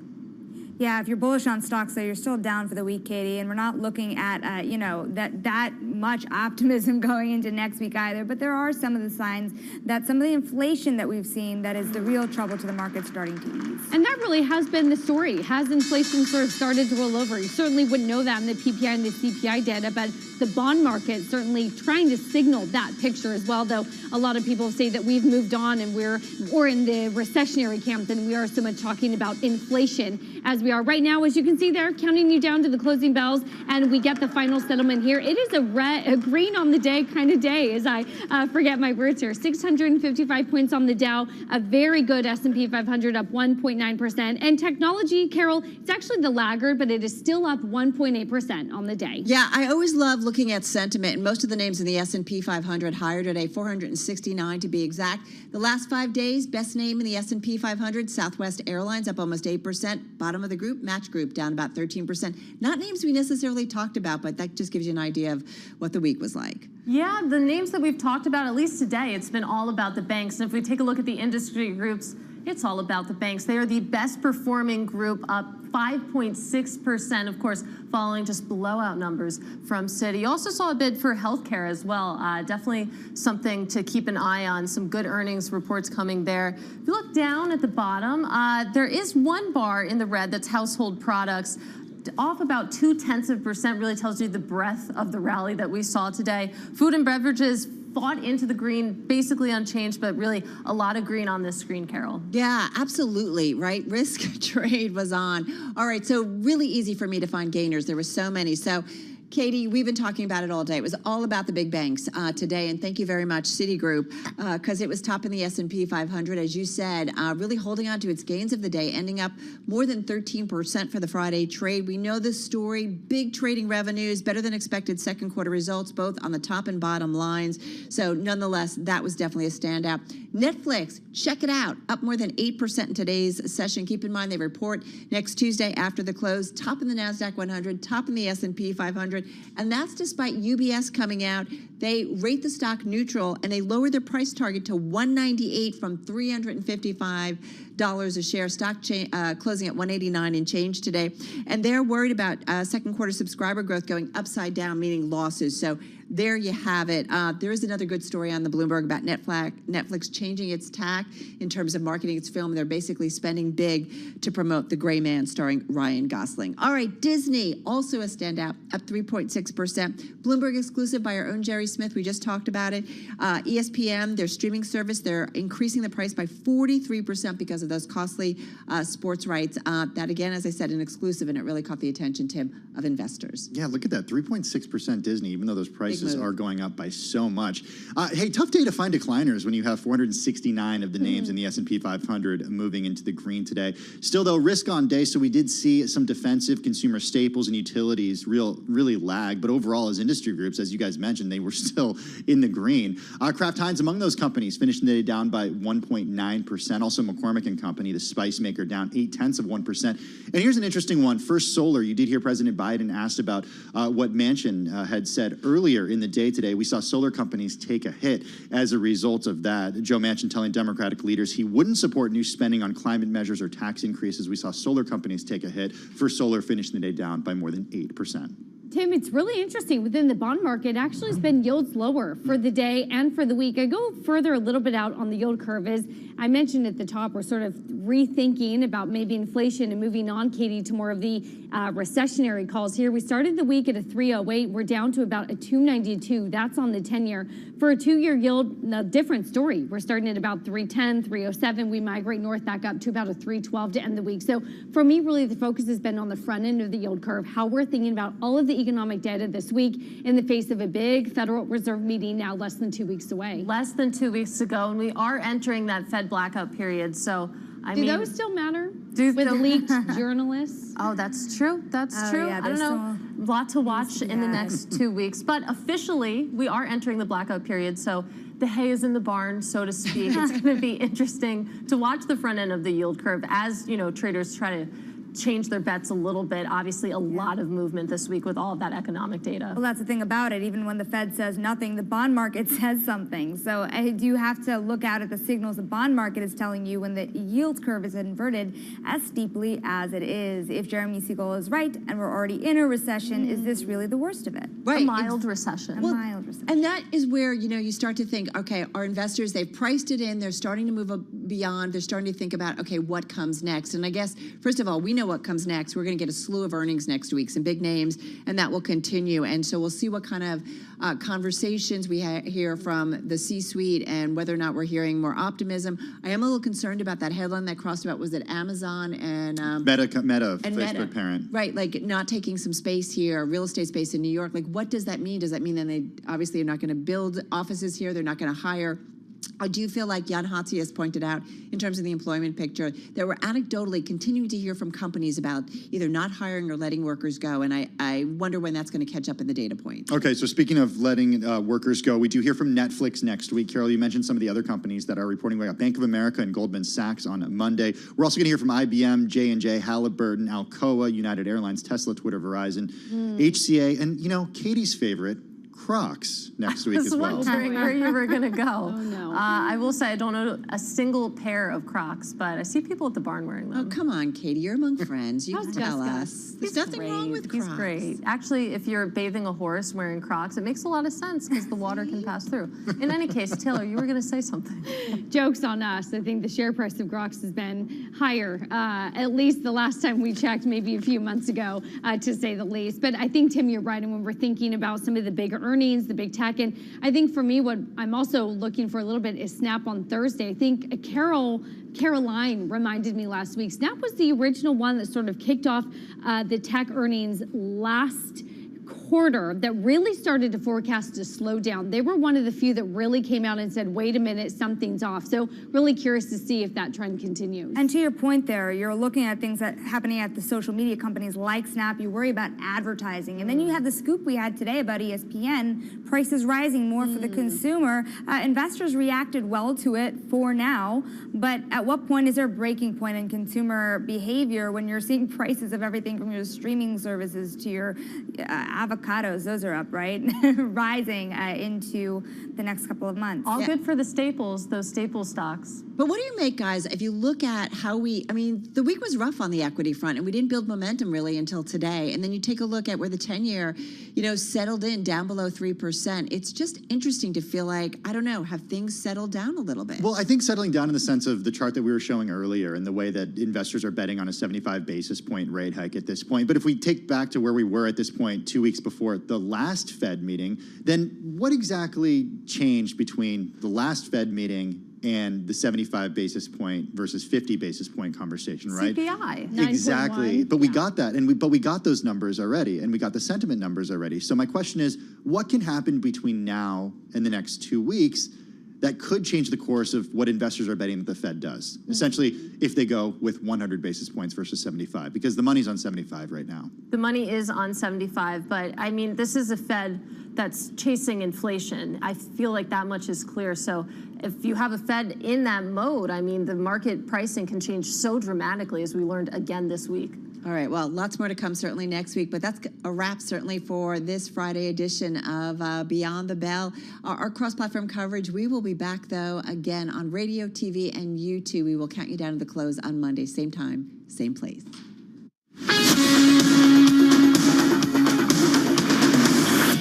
[SPEAKER 19] Yeah, if you're bullish on stocks, though, you're still down for the week, Katie, and we're not looking at, that much optimism going into next week either. But there are some of the signs that some of the inflation that we've seen that is the real trouble to the market starting to ease.
[SPEAKER 15] And that really has been the story. Has inflation sort of started to roll over? You certainly wouldn't know that in the PPI and the CPI data, but the bond market certainly trying to signal that picture as well, though a lot of people say that we've moved on and we're more in the recessionary camp than we are so much talking about inflation as we are right now. As you can see there, counting you down to the closing bells, and we get the final settlement here. It is a green on the day kind of day, as I forget my words here. 655 points on the Dow, a very good S&P 500 up 1.9%. And technology, Carol, it's actually the laggard, but it is still up 1.8% on the day.
[SPEAKER 2] Yeah, I always love looking at sentiment, and most of the names in the S&P 500 higher today, 469 to be exact. The last 5 days, best name in the S&P 500, Southwest Airlines up almost 8%. Bottom of the group, Match Group down about 13%. Not names we necessarily talked about, but that just gives you an idea of what the week was like.
[SPEAKER 18] Yeah, the names that we've talked about, at least today, it's been all about the banks. And if we take a look at the industry groups, it's all about the banks. They are the best performing group, up 5.6%, of course, following just blowout numbers from Citi. You also saw a bid for healthcare as well. Definitely something to keep an eye on. Some good earnings reports coming there. If you look down at the bottom, there is one bar in the red that's household products, off about 0.2%, really tells you the breadth of the rally that we saw today. Food and beverages fought into the green, basically unchanged, but really a lot of green on this screen, Carol.
[SPEAKER 2] Yeah, absolutely, right? Risk trade was on. All right, so really easy for me to find gainers. There were so many. So Katie, we've been talking about it all day. It was all about the big banks today, and thank you very much, Citigroup, because it was top in the S&P 500, as you said, really holding on to its gains of the day, ending up more than 13% for the Friday trade. We know this story, big trading revenues, better than expected second quarter results, both on the top and bottom lines. So nonetheless, that was definitely a standout. Netflix, check it out, up more than 8% in today's session. Keep in mind they report next Tuesday after the close, top in the NASDAQ 100, top in the S&P 500. And that's despite UBS coming out. They rate the stock neutral, and they lowered their price target to $198 from $355 a share. Stock closing at $189 and change today. And they're worried about second quarter subscriber growth going upside down, meaning losses. So there you have it. There is another good story on the Bloomberg about Netflix changing its tack in terms of marketing its film. They're basically spending big to promote The Gray Man starring Ryan Gosling. All right, Disney, also a standout, up 3.6%. Bloomberg exclusive by our own Jerry Smith. We just talked about it. ESPN, their streaming service, they're increasing the price by 43% because of those costly sports rights. That, again, as I said, an exclusive, and it really caught the attention, Tim, of investors.
[SPEAKER 3] Yeah, look at that, 3.6% Disney, even though those prices are going up by so much. Hey, tough day to find decliners when you have 469 of the names in the S&P 500 moving into the green today. Still, though, risk on day, so we did see some defensive consumer staples and utilities really lag, but overall, as industry groups, as you guys mentioned, they were still in the green. Kraft Heinz among those companies finished the day down by 1.9%. Also, McCormick & Company, the spice maker, down 0.8%. And here's an interesting one. First Solar, you did hear President Biden asked about what Manchin had said earlier in the day today. We saw solar companies take a hit as a result of that. Joe Manchin telling Democratic leaders he wouldn't support new spending on climate measures or tax increases. We saw solar companies take a hit. First Solar finished the day down by more than 8%.
[SPEAKER 15] Tim, it's really interesting. Within the bond market, actually has been yields lower for the day and for the week. I go further a little bit out on the yield curve. As I mentioned at the top, we're sort of rethinking about maybe inflation and moving on, Katie, to more of the recessionary calls here. We started the week at a 308. We're down to about a 292. That's on the 10-year. For a 2-year yield, a different story. We're starting at about 310, 307. We migrate north back up to about a 312 to end the week. So for me, really, the focus has been on the front end of the yield curve, how we're thinking about all of the economic data this week in the face of a big Federal Reserve meeting now less than 2 weeks away.
[SPEAKER 18] Less than 2 weeks to go, and we are entering that Fed blackout period. So,
[SPEAKER 15] Do those still matter with leaked journalists?
[SPEAKER 18] Oh, that's true. That's true.
[SPEAKER 19] Yeah,
[SPEAKER 18] I don't know. A lot to watch in the next 2 weeks. But officially, we are entering the blackout period. So the hay is in the barn, so to speak. It's going to be interesting to watch the front end of the yield curve as, traders try to change their bets a little bit. Obviously, a lot of movement this week with all of that economic data.
[SPEAKER 19] Well, that's the thing about it. Even when the Fed says nothing, the bond market says something. So you have to look out at the signals the bond market is telling you when the yield curve is inverted as steeply as it is. If Jeremy Siegel is right and we're already in a recession, is this really the worst of it?
[SPEAKER 2] Right.
[SPEAKER 18] A mild recession.
[SPEAKER 19] A mild recession.
[SPEAKER 2] And that is where, you start to think, okay, our investors, they've priced it in, they're starting to move beyond, they're starting to think about, okay, what comes next? And I guess, first of all, we know what comes next. We're going to get a slew of earnings next week, some big names, and that will continue. And so we'll see what kind of conversations we hear from the C-suite and whether or not we're hearing more optimism. I am a little concerned about that headline that crossed about, was it Amazon and
[SPEAKER 3] Meta,
[SPEAKER 2] and
[SPEAKER 3] Facebook
[SPEAKER 2] Meta.
[SPEAKER 3] parent.
[SPEAKER 2] Right, like not taking some space here, real estate space in New York. Like, what does that mean? Does that mean that they obviously are not going to build offices here? They're not going to hire? I do feel like Jan Hatzius has pointed out, in terms of the employment picture, that we're anecdotally continuing to hear from companies about either not hiring or letting workers go, and I wonder when that's going to catch up in the data points.
[SPEAKER 3] Okay, so speaking of letting workers go, we do hear from Netflix next week. Carol, you mentioned some of the other companies that are reporting. We got Bank of America and Goldman Sachs on Monday. We're also going to hear from IBM, J&J, Halliburton, Alcoa, United Airlines, Tesla, Twitter, Verizon, HCA, and, Katie's favorite, Crocs next week as well.
[SPEAKER 18] I was wondering where you were going to go.
[SPEAKER 15] Oh, no.
[SPEAKER 18] I will say I don't know a single pair of Crocs, but I see people at the barn wearing them.
[SPEAKER 2] Oh, come on, Katie. You're among friends. You can tell us. There's nothing wrong with Crocs.
[SPEAKER 18] He's great. Actually, if you're bathing a horse wearing Crocs, it makes a lot of sense because the water can pass through. In any case, Taylor, you were going to say something.
[SPEAKER 15] Joke's on us. I think the share price of Crocs has been higher, at least the last time we checked, maybe a few months ago, to say the least. But I think, Tim, you're right. And when we're thinking about some of the big earnings, the big tech, and I think for me, what I'm also looking for a little bit is Snap on Thursday. I think Caroline reminded me last week, Snap was the original one that sort of kicked off the tech earnings last quarter that really started to forecast a slowdown. They were one of the few that really came out and said, wait a minute, something's off. So really curious to see if that trend continues.
[SPEAKER 19] And to your point there, you're looking at things that happening at the social media companies like Snap. You worry about advertising. And then you have the scoop we had today about ESPN, prices rising more for the consumer. Investors reacted well to it for now. But at what point is there a breaking point in consumer behavior when you're seeing prices of everything from your streaming services to your avocados, those are up, right? Rising into the next couple of months.
[SPEAKER 18] All good for the staples, those staple stocks.
[SPEAKER 2] But what do you make, guys, if you look at how the week was rough on the equity front, and we didn't build momentum really until today. And then you take a look at where the 10-year, settled in down below 3%. It's just interesting to feel like, I don't know, have things settled down a little bit?
[SPEAKER 3] Well, I think settling down in the sense of the chart that we were showing earlier and the way that investors are betting on a 75 basis point rate hike at this point. But if we take back to where we were at this point 2 weeks before the last Fed meeting, then what exactly changed between the last Fed meeting and the 75 basis point versus 50 basis point conversation, right?
[SPEAKER 18] CPI.
[SPEAKER 3] Exactly. But we got that, but we got those numbers already, and we got the sentiment numbers already. So my question is, what can happen between now and the next 2 weeks that could change the course of what investors are betting that the Fed does? Essentially, if they go with 100 basis points versus 75, because the money's on 75 right now.
[SPEAKER 18] The money is on 75, but I mean, this is a Fed that's chasing inflation. I feel like that much is clear. So if you have a Fed in that mode, I mean, the market pricing can change so dramatically, as we learned again this week.
[SPEAKER 2] All right, well, lots more to come certainly next week, but that's a wrap certainly for this Friday edition of Beyond the Bell. Our cross-platform coverage, we will be back, though, again on radio, TV, and YouTube. We will count you down to the close on Monday, same time, same place.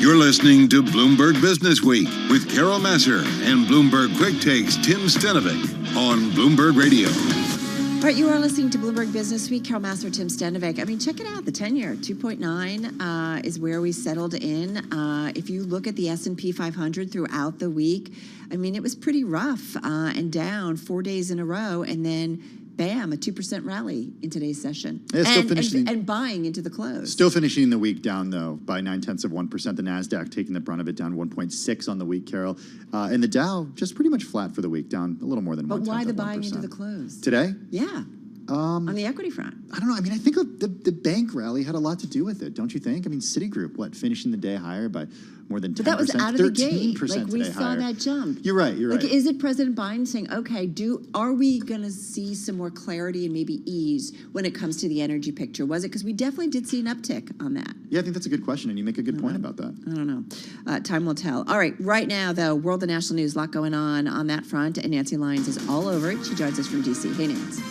[SPEAKER 4] You're listening to Bloomberg Business Week with Carol Massar and Bloomberg Quick Takes Tim Stenovic on Bloomberg Radio.
[SPEAKER 2] All right, you are listening to Bloomberg Business Week. Carol Massar, Tim Stenovic. I mean, check it out. The 10-year, 2.9 is where we settled in. If you look at the S&P 500 throughout the week, I mean, it was pretty rough and down 4 days in a row, and then bam, a 2% rally in today's session. And buying into the close.
[SPEAKER 3] Still finishing the week down, though, by 0.9%. The NASDAQ taking the brunt of it, down 1.6 on the week, Carol. And the Dow just pretty much flat for the week, down a little more than 1%.
[SPEAKER 2] But why the buying into the close?
[SPEAKER 3] Today?
[SPEAKER 2] Yeah. On the equity front.
[SPEAKER 3] I don't know. I mean, I think the bank rally had a lot to do with it, don't you think? I mean, Citigroup, finishing the day higher by more than 10%.
[SPEAKER 2] But that was out of the gate. Like, we saw
[SPEAKER 3] higher.
[SPEAKER 2] that jump.
[SPEAKER 3] You're right.
[SPEAKER 2] Like, is it President Biden saying, okay, are we going to see some more clarity and maybe ease when it comes to the energy picture? Was it? Because we definitely did see an uptick on that.
[SPEAKER 3] Yeah, I think that's a good question, and you make a good point about that.
[SPEAKER 2] I don't know. Time will tell. All right, right now, though, world and national news, a lot going on that front, and Nancy Lyons is all over it. She joins us from D.C. Hey, Nancy.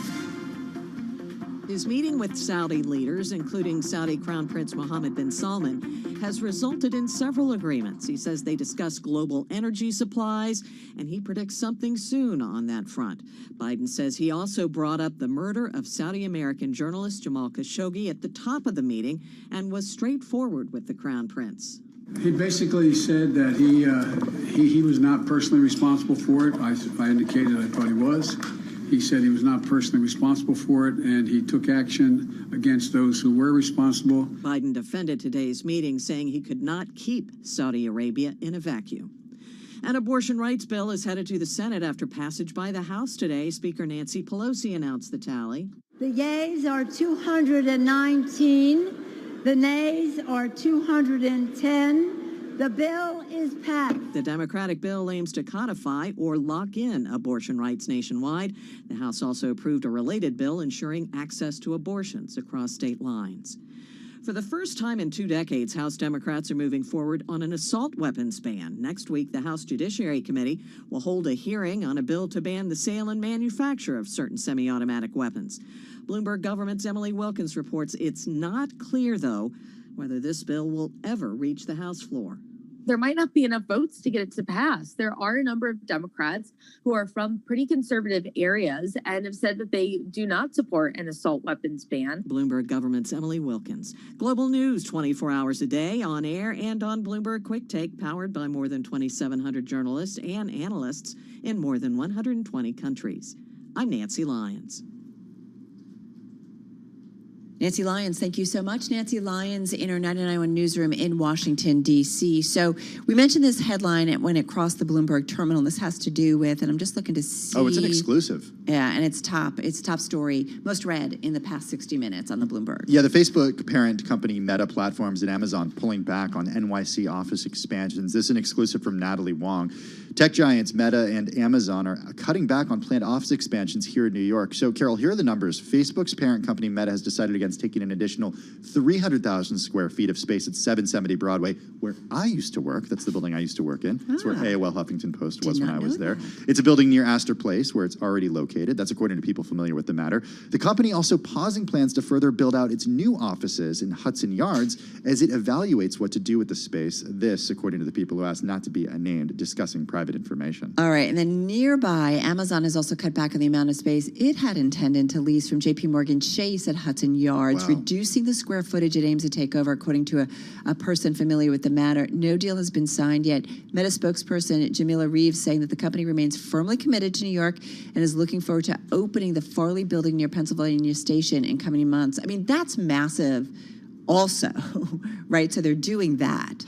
[SPEAKER 8] His meeting with Saudi leaders, including Saudi Crown Prince Mohammed bin Salman, has resulted in several agreements. He says they discuss global energy supplies, and he predicts something soon on that front. Biden says he also brought up the murder of Saudi-American journalist Jamal Khashoggi at the top of the meeting and was straightforward with the Crown Prince.
[SPEAKER 11] He basically said that he was not personally responsible for it. I indicated I thought he was. He said he was not personally responsible for it, and he took action against those who were responsible.
[SPEAKER 8] Biden defended today's meeting, saying he could not keep Saudi Arabia in a vacuum. An abortion rights bill is headed to the Senate after passage by the House today. Speaker Nancy Pelosi announced the tally.
[SPEAKER 20] The yeas are 219. The nays are 210. The bill is passed.
[SPEAKER 8] The Democratic bill aims to codify or lock in abortion rights nationwide. The House also approved a related bill ensuring access to abortions across state lines. For the first time in 2 decades, House Democrats are moving forward on an assault weapons ban. Next week, the House Judiciary Committee will hold a hearing on a bill to ban the sale and manufacture of certain semi-automatic weapons. Bloomberg Government's Emily Wilkins reports it's not clear, though, whether this bill will ever reach the House floor.
[SPEAKER 21] There might not be enough votes to get it to pass. There are a number of Democrats who are from pretty conservative areas and have said that they do not support an assault weapons ban.
[SPEAKER 8] Bloomberg Government's Emily Wilkins. Global news 24 hours a day, on air and on Bloomberg Quick Take, powered by more than 2,700 journalists and analysts in more than 120 countries. I'm Nancy Lyons.
[SPEAKER 2] Nancy Lyons, thank you so much. Nancy Lyons in our 99.1 newsroom in Washington, D.C. So we mentioned this headline when it crossed the Bloomberg terminal. This has to do with, and I'm just looking to see.
[SPEAKER 3] Oh, it's an exclusive.
[SPEAKER 2] Yeah, and it's top story, most read in the past 60 minutes on the Bloomberg.
[SPEAKER 3] Yeah, the Facebook parent company Meta Platforms and Amazon pulling back on NYC office expansions. This is an exclusive from Natalie Wong. Tech giants Meta and Amazon are cutting back on planned office expansions here in New York. So, Carol, here are the numbers. Facebook's parent company Meta has decided against taking an additional 300,000 square feet of space at 770 Broadway, where I used to work. That's the building I used to work in. That's where AOL Huffington Post was when I was there. It's a building near Astor Place, where it's already located. That's according to people familiar with the matter. The company also pausing plans to further build out its new offices in Hudson Yards as it evaluates what to do with the space. This, according to the people who asked not to be named, discussing private information.
[SPEAKER 2] All right, and then nearby, Amazon has also cut back on the amount of space it had intended to lease from J.P. Morgan Chase at Hudson Yards, reducing the square footage it aims to take over, according to a person familiar with the matter. No deal has been signed yet. Meta spokesperson Jamila Reeves saying that the company remains firmly committed to New York and is looking forward to opening the Farley building near Pennsylvania Station in coming months. I mean, that's massive also, right? So they're doing that.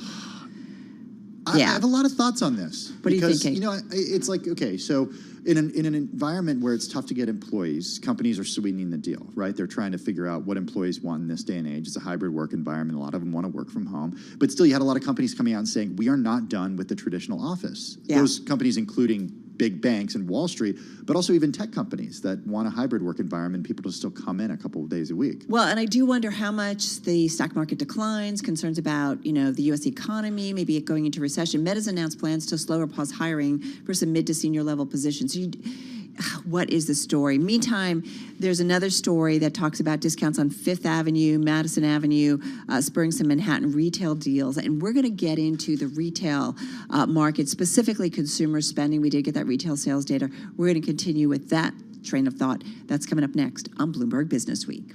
[SPEAKER 3] I have a lot of thoughts on this.
[SPEAKER 2] What are you thinking?
[SPEAKER 3] You know, it's like, okay, so in an environment where it's tough to get employees, companies are sweetening the deal, right? They're trying to figure out what employees want in this day and age. It's a hybrid work environment. A lot of them want to work from home. But still, you had a lot of companies coming out and saying, we are not done with the traditional office. Yeah. Those companies including big banks and Wall Street, but also even tech companies that want a hybrid work environment, people to still come in a couple of days a week.
[SPEAKER 2] Well, and I do wonder how much the stock market declines, concerns about, the U.S. economy, maybe it going into recession. Meta's announced plans to slow or pause hiring for some mid to senior level positions. What is the story? Meantime, there's another story that talks about discounts on Fifth Avenue, Madison Avenue, spurring some Manhattan retail deals. And we're going to get into the retail market, specifically consumer spending. We did get that retail sales data. We're going to continue with that train of thought. That's coming up next on Bloomberg Business Week.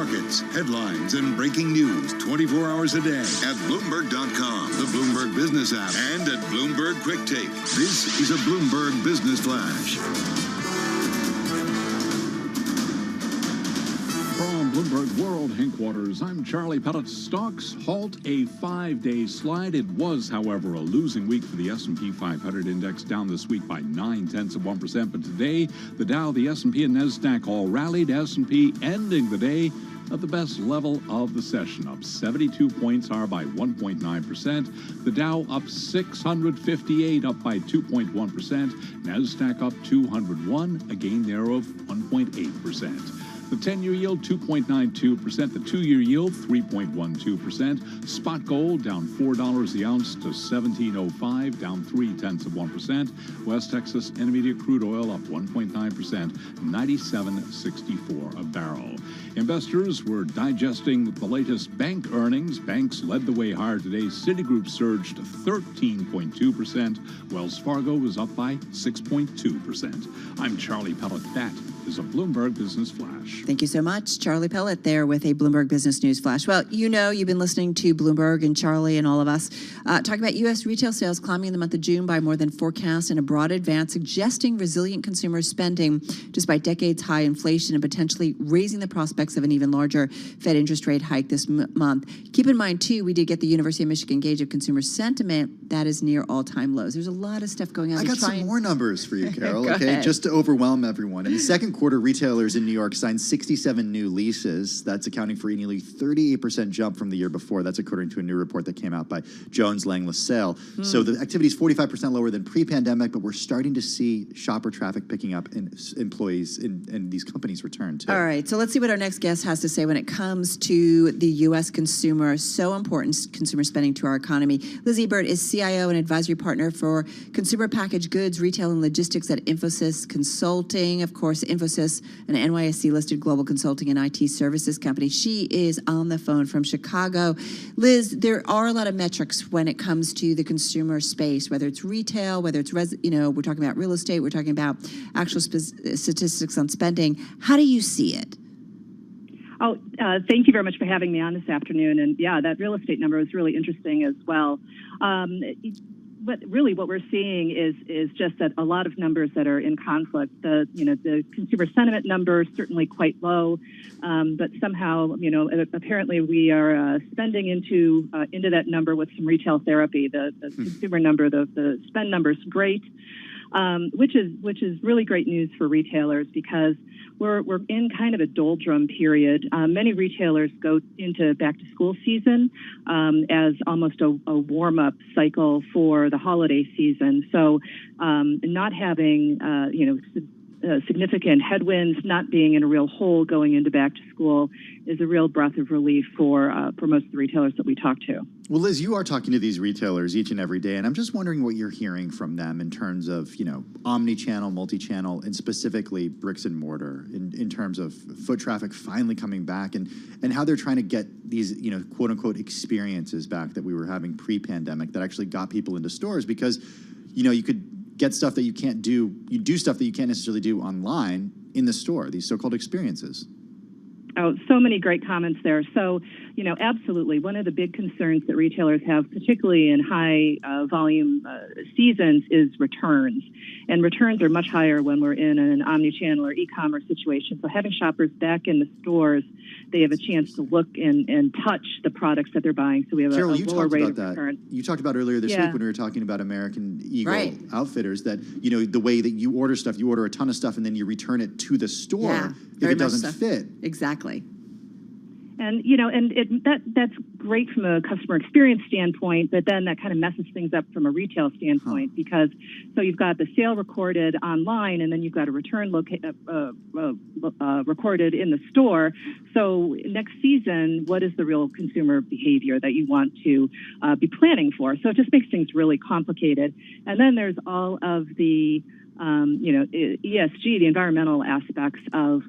[SPEAKER 4] markets, headlines, and breaking news 24 hours a day at Bloomberg.com, the Bloomberg Business app, and at Bloomberg Quick Take. This is a Bloomberg Business Flash.
[SPEAKER 5] From Bloomberg World Headquarters, I'm Charlie Pellet. Stocks halt a 5-day slide. It was, however, a losing week for the S&P 500 index, down this week by 0.9%. But today, the Dow, the S&P, and NASDAQ all rallied. S&P ending the day at the best level of the session, up 72 points, are by 1.9%. The Dow up 658, up by 2.1%. NASDAQ up 201, a gain there of 1.8%. The 10-year yield, 2.92%. The 2-year yield, 3.12%. Spot gold down $4 the ounce to $17.05, down 0.3%. West Texas Intermediate crude oil up 1.9%, $97.64 a barrel. Investors were digesting the latest bank earnings. Banks led the way higher today. Citigroup surged 13.2%. Wells Fargo was up by 6.2%. I'm Charlie Pellet. That is a Bloomberg Business Flash.
[SPEAKER 2] Thank you so much. Charlie Pellet there with a Bloomberg Business News Flash. Well, you know, you've been listening to Bloomberg and Charlie and all of us talking about U.S. retail sales climbing in the month of June by more than forecast in a broad advance, suggesting resilient consumer spending despite decades-high inflation and potentially raising the prospects of an even larger Fed interest rate hike this month. Keep in mind, too, we did get the University of Michigan gauge of consumer sentiment. That is near all-time lows. There's a lot of stuff going on.
[SPEAKER 3] I got some more numbers for you, Carol,
[SPEAKER 2] Go
[SPEAKER 3] okay,
[SPEAKER 2] ahead.
[SPEAKER 3] just to overwhelm everyone. In the second quarter, retailers in New York signed 67 new leases. That's accounting for a nearly 38% jump from the year before. That's according to a new report that came out by Jones Lang LaSalle. So the activity is 45% lower than pre-pandemic, but we're starting to see shopper traffic picking up and employees in these companies return too.
[SPEAKER 2] All right, so let's see what our next guest has to say when it comes to the U.S. consumer. So important, consumer spending to our economy. Liz Ebert is CIO and advisory partner for consumer packaged goods, retail, and logistics at Infosys Consulting. Of course, Infosys, an NYSE-listed global consulting and IT services company. She is on the phone from Chicago. Liz, there are a lot of metrics when it comes to the consumer space, whether it's retail, whether it's, we're talking about real estate, we're talking about actual statistics on spending. How do you see it?
[SPEAKER 1] Oh, thank you very much for having me on this afternoon. And yeah, that real estate number was really interesting as well. But really what we're seeing is just that a lot of numbers that are in conflict. The consumer sentiment number is certainly quite low, but somehow, apparently we are spending into that number with some retail therapy. The consumer number, the spend number is great, which is really great news for retailers because we're in kind of a doldrum period. Many retailers go into back to school season as almost a warm-up cycle for the holiday season. So not having significant headwinds, not being in a real hole going into back to school is a real breath of relief for most of the retailers that we talk to.
[SPEAKER 3] Well, Liz, you are talking to these retailers each and every day, and I'm just wondering what you're hearing from them in terms of, omni-channel, multi-channel, and specifically bricks and mortar in terms of foot traffic finally coming back and how they're trying to get these, quote-unquote experiences back that we were having pre-pandemic that actually got people into stores because, you could get stuff that you can't do. You do stuff that you can't necessarily do online in the store, these so-called experiences.
[SPEAKER 1] Oh, so many great comments there. So, absolutely. One of the big concerns that retailers have, particularly in high volume seasons, is returns. And returns are much higher when we're in an omni-channel or e-commerce situation. So having shoppers back in the stores, they have a chance to look and touch the products that they're buying. So we have
[SPEAKER 3] Carol,
[SPEAKER 1] a lower rate of
[SPEAKER 3] that.
[SPEAKER 1] return.
[SPEAKER 3] You talked about earlier this week when we were talking about American Eagle Outfitters that, the way that you order stuff, you order a ton of stuff and then you return it to the store if it doesn't fit.
[SPEAKER 2] Exactly.
[SPEAKER 1] And, that's great from a customer experience standpoint, but then that kind of messes things up from a retail standpoint because so you've got the sale recorded online and then you've got a return recorded in the store. So next season, what is the real consumer behavior that you want to be planning for? So it just makes things really complicated. And then there's all of the ESG, the environmental aspects of,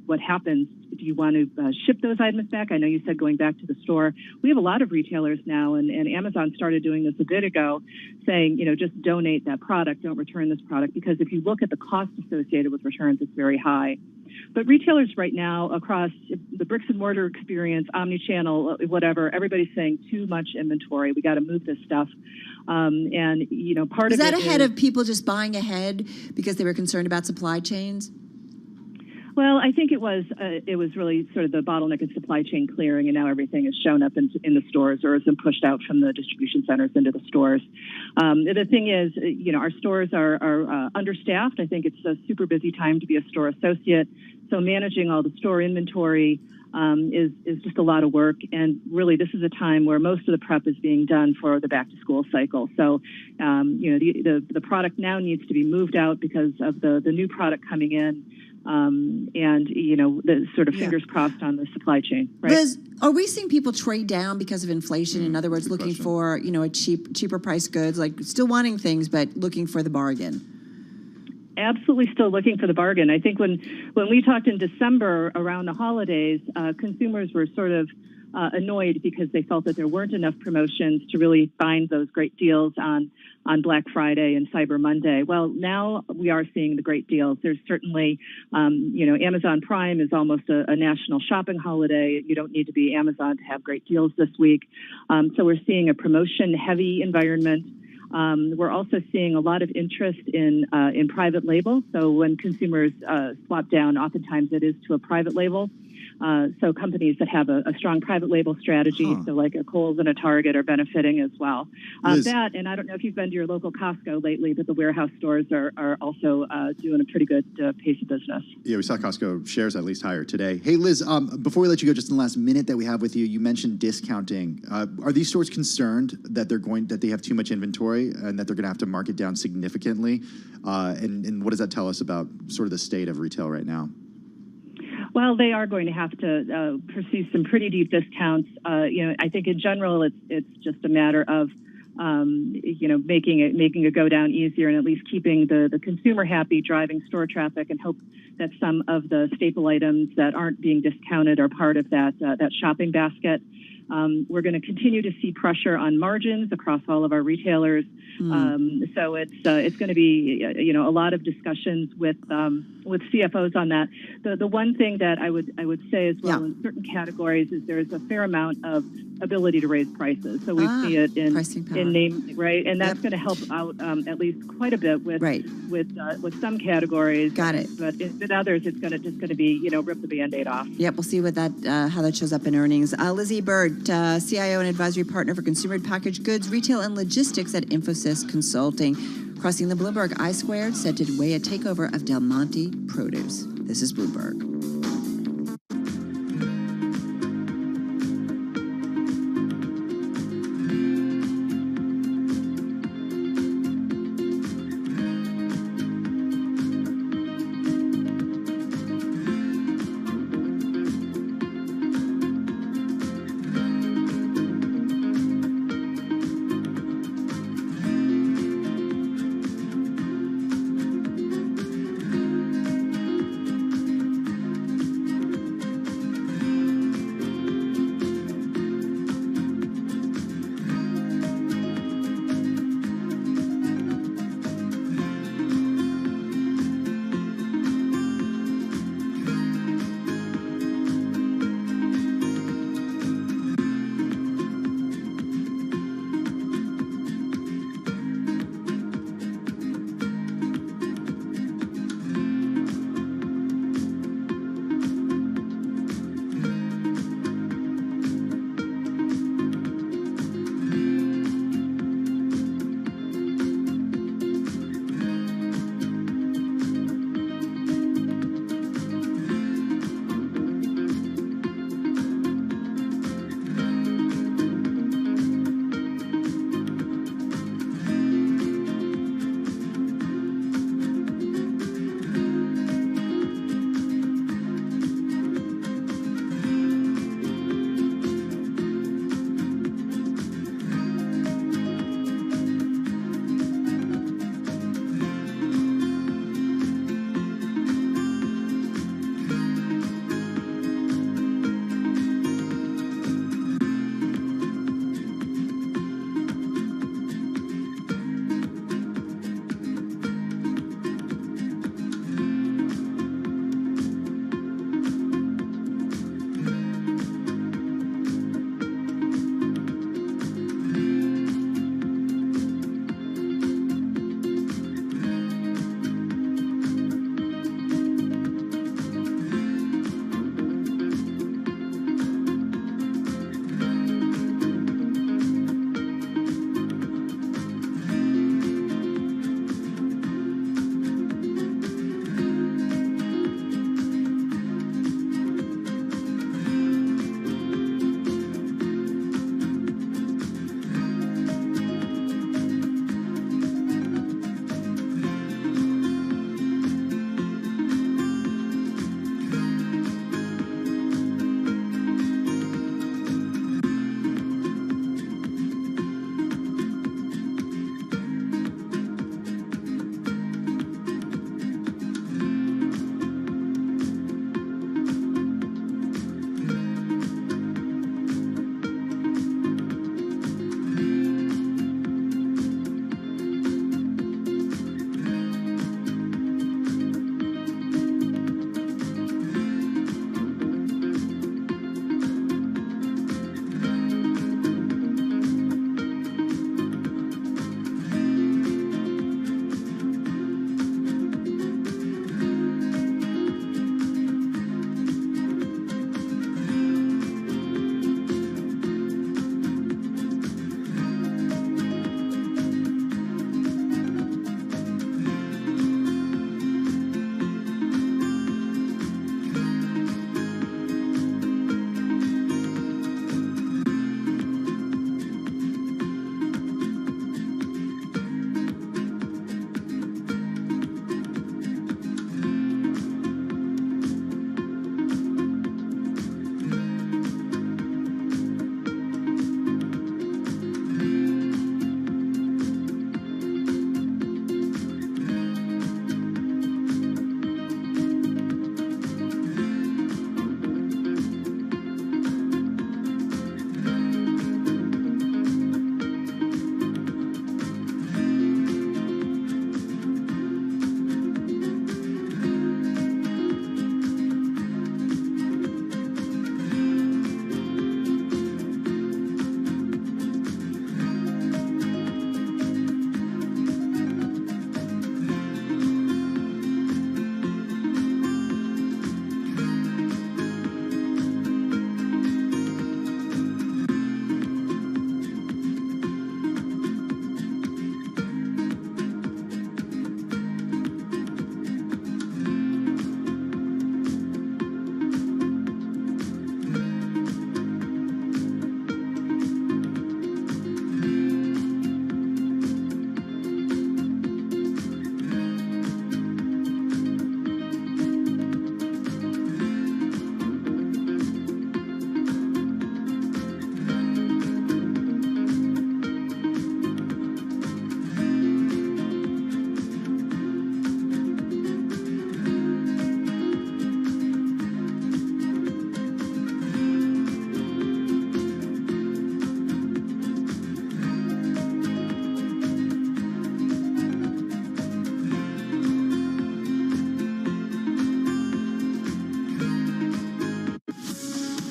[SPEAKER 1] what happens. Do you want to ship those items back? I know you said going back to the store. We have a lot of retailers now, and Amazon started doing this a bit ago, saying, just donate that product, don't return this product, because if you look at the cost associated with returns, it's very high. But retailers right now across the bricks and mortar experience, omni-channel, whatever, everybody's saying too much inventory. We got to move this stuff. Part
[SPEAKER 2] is
[SPEAKER 1] of
[SPEAKER 2] that
[SPEAKER 1] it
[SPEAKER 2] ahead
[SPEAKER 1] is,
[SPEAKER 2] of people just buying ahead because they were concerned about supply chains?
[SPEAKER 1] Well, I think it was really sort of the bottleneck in supply chain clearing, and now everything has shown up in the stores or has been pushed out from the distribution centers into the stores. The thing is, our stores are understaffed. I think it's a super busy time to be a store associate. So managing all the store inventory is just a lot of work. And really, this is a time where most of the prep is being done for the back to school cycle. So, the product now needs to be moved out because of the new product coming in. The sort of fingers crossed on the supply chain, right?
[SPEAKER 2] Liz, are we seeing people trade down because of inflation? In other words, looking for, a cheaper price goods, like still wanting things, but looking for the bargain?
[SPEAKER 1] Absolutely still looking for the bargain. I think when we talked in December around the holidays, consumers were sort of annoyed because they felt that there weren't enough promotions to really find those great deals on Black Friday and Cyber Monday. Well, now we are seeing the great deals. There's certainly, Amazon Prime is almost a national shopping holiday. You don't need to be Amazon to have great deals this week. So we're seeing a promotion-heavy environment. We're also seeing a lot of interest in private label. So when consumers swap down, oftentimes it is to a private label. So companies that have a strong private label strategy, so like a Kohl's and a Target, are benefiting as well. That, and I don't know if you've been to your local Costco lately, but the warehouse stores are also doing a pretty good pace of business. Yeah, we saw Costco shares at least higher today. Hey, Liz, before we let you go, just in the last minute that we have with you, you mentioned discounting. Are these stores concerned that they have too much inventory and that they're going to have to mark it down significantly? And what does that tell us about sort of the state of retail right now? Well, they are going to have to pursue some pretty deep discounts. I think in general, it's just a matter of making it go down easier and at least keeping the consumer happy, driving store traffic, and hope that some of the staple items that aren't being discounted are part of that shopping basket. We're going to continue to see pressure on margins across all of our retailers. So it's going to be a lot of discussions with CFOs on that. The one thing that I would say as well in certain categories is there's a fair amount of ability to raise prices. So we see it in name, right, and that's going to help out at least quite a bit with some categories. Got it. But with others, it's going to be rip the Band-Aid off. Yep, we'll see how that shows up in earnings. Lizzie Bird, CIO and advisory partner for consumer packaged goods, retail and logistics at Infosys Consulting. Crossing the Bloomberg I-squared, set to weigh a takeover of Del Monte Produce. This is Bloomberg.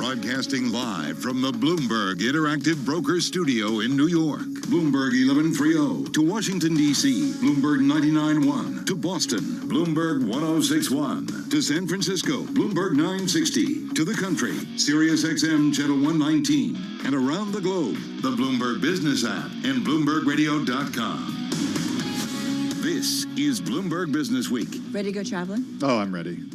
[SPEAKER 4] Broadcasting live from the Bloomberg Interactive Broker Studio in New York. Bloomberg 1130 to Washington, D.C. Bloomberg 99.1 to Boston. Bloomberg 106.1 to San Francisco. Bloomberg 960 to the country. Sirius XM Channel 119. And around the globe, the Bloomberg Business app and BloombergRadio.com. This is Bloomberg Business Week.
[SPEAKER 2] Ready to go traveling?
[SPEAKER 3] Oh, I'm ready.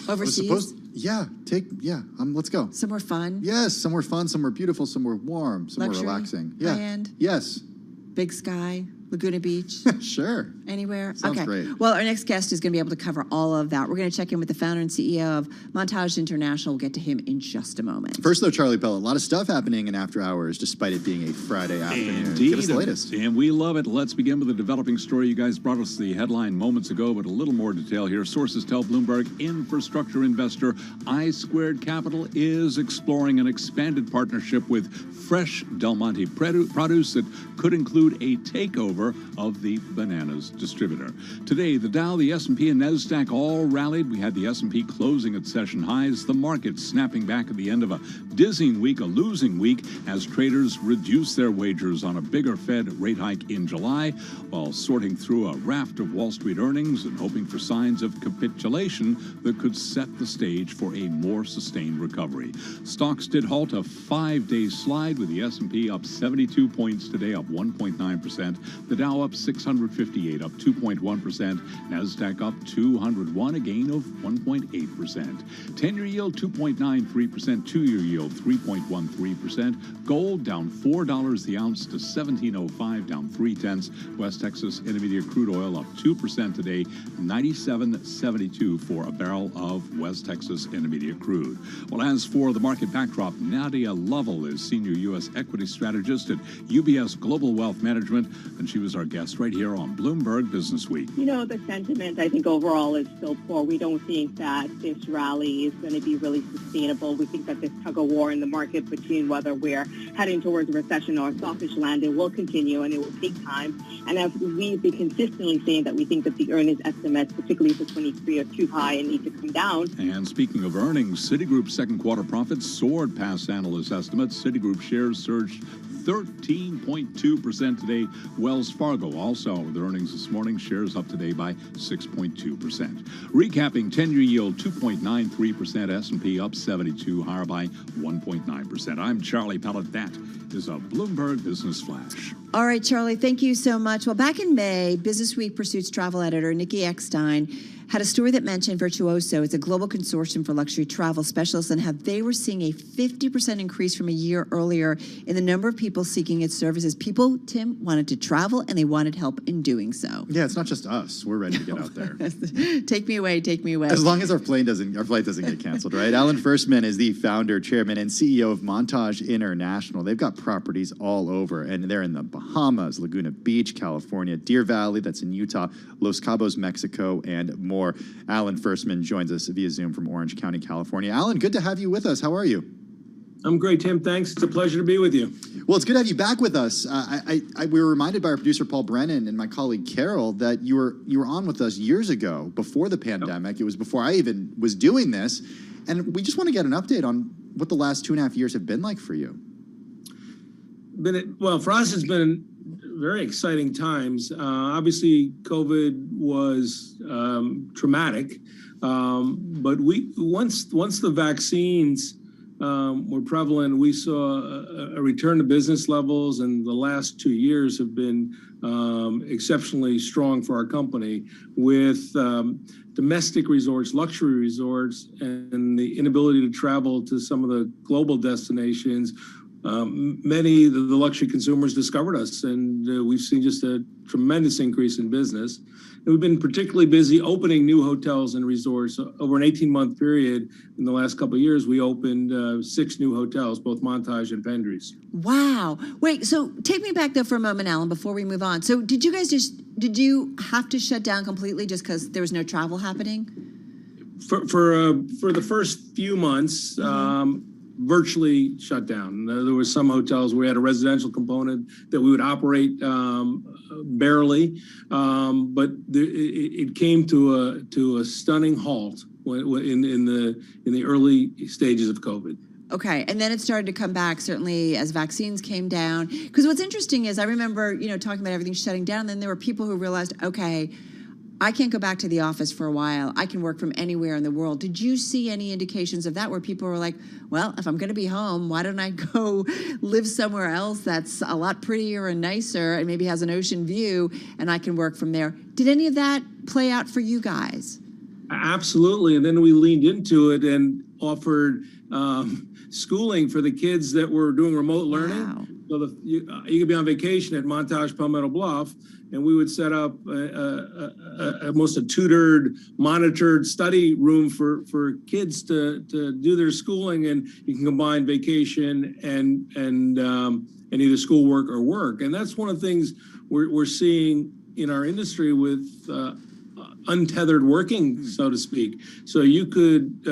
[SPEAKER 2] Overseas?
[SPEAKER 3] Let's go.
[SPEAKER 2] Somewhere fun?
[SPEAKER 3] Yes, somewhere fun, somewhere beautiful, somewhere warm, somewhere
[SPEAKER 2] Luxury?
[SPEAKER 3] relaxing.
[SPEAKER 2] High-end?
[SPEAKER 3] Yes.
[SPEAKER 2] Big sky? Laguna Beach?
[SPEAKER 3] Sure.
[SPEAKER 2] Anywhere?
[SPEAKER 3] Sounds
[SPEAKER 2] okay.
[SPEAKER 3] great.
[SPEAKER 2] Well, our next guest is going to be able to cover all of that. We're going to check in with the founder and CEO of Montage International. We'll get to him in just a moment.
[SPEAKER 3] First, though, Charlie Pell, a lot of stuff happening in after hours, despite it being a Friday afternoon.
[SPEAKER 5] Indeed.
[SPEAKER 3] Give us the latest.
[SPEAKER 5] And we love it. Let's begin with a developing story. You guys brought us the headline moments ago, but a little more detail here. Sources tell Bloomberg infrastructure investor I Squared Capital is exploring an expanded partnership with fresh Del Monte produce that could include a takeover of the bananas distributor. Today, the Dow, the S&P, and NASDAQ all rallied. We had the S&P closing at session highs, the market snapping back at the end of a dizzying week, a losing week, as traders reduced their wagers on a bigger Fed rate hike in July, while sorting through a raft of Wall Street earnings and hoping for signs of capitulation that could set the stage for a more sustained recovery. Stocks did halt a 5-day slide, with the S&P up 72 points today, up 1.9%. The Dow up 658, up 2.1%. NASDAQ up 201, a gain of 1.8%. 10-year yield 2.93%, 2-year yield 3.13%. Gold down $4 the ounce to $17.05, down 0.3. West Texas Intermediate crude oil up 2% today, 97.72 for a barrel of West Texas Intermediate crude. Well, as for the market backdrop, Nadia Lovell is senior U.S. equity strategist at UBS Global Wealth Management, and she was our guest right here on Bloomberg Business Week.
[SPEAKER 17] You know, the sentiment, I think, overall is still poor. We don't think that this rally is going to be really sustainable. We think that this tug-of-war in the market between whether we're heading towards a recession or a softish landing will continue, and it will take time. And as we've been consistently saying that we think that the earnings estimates, particularly for 23, are too high and need to come down.
[SPEAKER 5] And speaking of earnings, Citigroup's second quarter profits soared past analyst estimates. Citigroup shares surged 13.2% today. Wells Fargo also with earnings this morning, shares up today by 6.2%. Recapping, 10-year yield 2.93%, S&P up 72, higher by 1.9%. I'm Charlie Pellet. That is a Bloomberg Business Flash.
[SPEAKER 2] All right, Charlie, thank you so much. Well, back in May, Business Week Pursuit's travel editor, Nikki Eckstein, had a story that mentioned Virtuoso. It's a global consortium for luxury travel specialists, and how they were seeing a 50% increase from a year earlier in the number of people seeking its services. People, Tim, wanted to travel, and they wanted help in doing so.
[SPEAKER 3] Yeah, it's not just us. We're ready to get out there.
[SPEAKER 2] Take me away, take me away.
[SPEAKER 3] As long as our flight doesn't get canceled, right? Alan Firstman is the founder, chairman, and CEO of Montage International. They've got properties all over, and they're in the Bahamas, Laguna Beach, California, Deer Valley, that's in Utah, Los Cabos, Mexico, and more. Alan Firstman joins us via Zoom from Orange County, California. Alan, good to have you with us. How are you?
[SPEAKER 6] I'm great, Tim. Thanks. It's a pleasure to be with you.
[SPEAKER 3] Well, it's good to have you back with us. We were reminded by our producer, Paul Brennan, and my colleague, Carol, that you were on with us years ago, before the pandemic. It was before I even was doing this. And we just want to get an update on what the last 2.5 years have been like for you.
[SPEAKER 6] Well, for us, it's been very exciting times. Obviously, COVID was traumatic, but once the vaccines were prevalent, we saw a return to business levels, and the last 2 years have been exceptionally strong for our company, with domestic resorts, luxury resorts, and the inability to travel to some of the global destinations. Many of the luxury consumers discovered us, and we've seen just a tremendous increase in business. And we've been particularly busy opening new hotels and resorts. Over an 18-month period in the last couple of years, we opened 6 new hotels, both Montage and Pendry's.
[SPEAKER 2] Wow. Wait, so take me back, though, for a moment, Alan, before we move on. So did you have to shut down completely just because there was no travel happening?
[SPEAKER 6] For the first few months, virtually shut down. There were some hotels where we had a residential component that we would operate barely, but it came to a stunning halt in the early stages of COVID.
[SPEAKER 2] Okay, and then it started to come back, certainly, as vaccines came down. Because what's interesting is I remember, talking about everything shutting down, and then there were people who realized, okay, I can't go back to the office for a while. I can work from anywhere in the world. Did you see any indications of that where people were like, well, if I'm going to be home, why don't I go live somewhere else that's a lot prettier and nicer and maybe has an ocean view, and I can work from there? Did any of that play out for you guys?
[SPEAKER 6] Absolutely, and then we leaned into it and offered schooling for the kids that were doing remote learning.
[SPEAKER 2] Wow.
[SPEAKER 6] So you could be on vacation at Montage Palmetto Bluff, and we would set up almost a tutored, monitored study room for kids to do their schooling, and you can combine vacation and either schoolwork or work. And that's one of the things we're seeing in our industry with untethered working, so to speak. So you could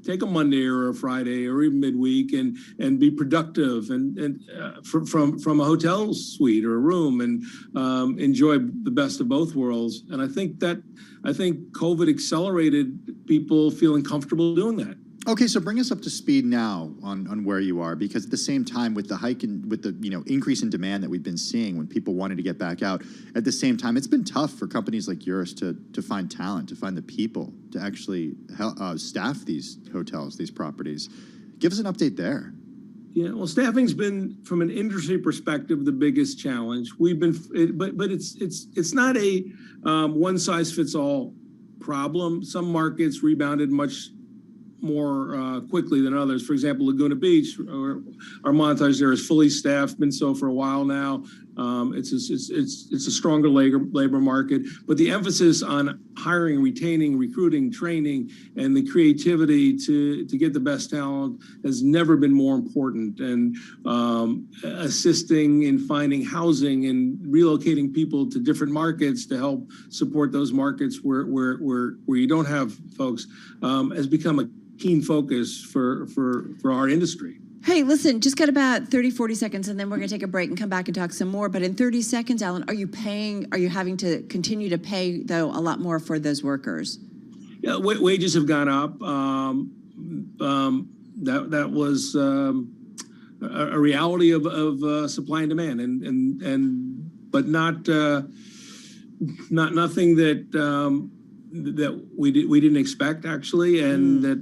[SPEAKER 6] take a Monday or a Friday or even midweek and be productive and from a hotel suite or a room and enjoy the best of both worlds. And I think COVID accelerated people feeling comfortable doing that.
[SPEAKER 3] Okay, so bring us up to speed now on where you are, because at the same time with the hike and with the increase in demand that we've been seeing when people wanted to get back out, at the same time it's been tough for companies like yours to find talent, to find the people to actually staff these hotels, these properties. Give us an update there.
[SPEAKER 6] Yeah, well, staffing's been, from an industry perspective, the biggest challenge. But it's not a one size fits all problem. Some markets rebounded much more quickly than others. For example, Laguna Beach, our Montage there is fully staffed, been so for a while now. It's a stronger labor market, but the emphasis on hiring, retaining, recruiting, training, and the creativity to get the best talent has never been more important. And assisting in finding housing and relocating people to different markets to help support those markets where you don't have folks has become a keen focus for our industry.
[SPEAKER 2] Hey, listen, just got about 30, 40 seconds, and then we're going to take a break and come back and talk some more. But in 30 seconds, Alan, are you having to continue to pay, though, a lot more for those workers?
[SPEAKER 6] Yeah, wages have gone up. That was a reality of supply and demand, but not nothing that we didn't expect, actually, and that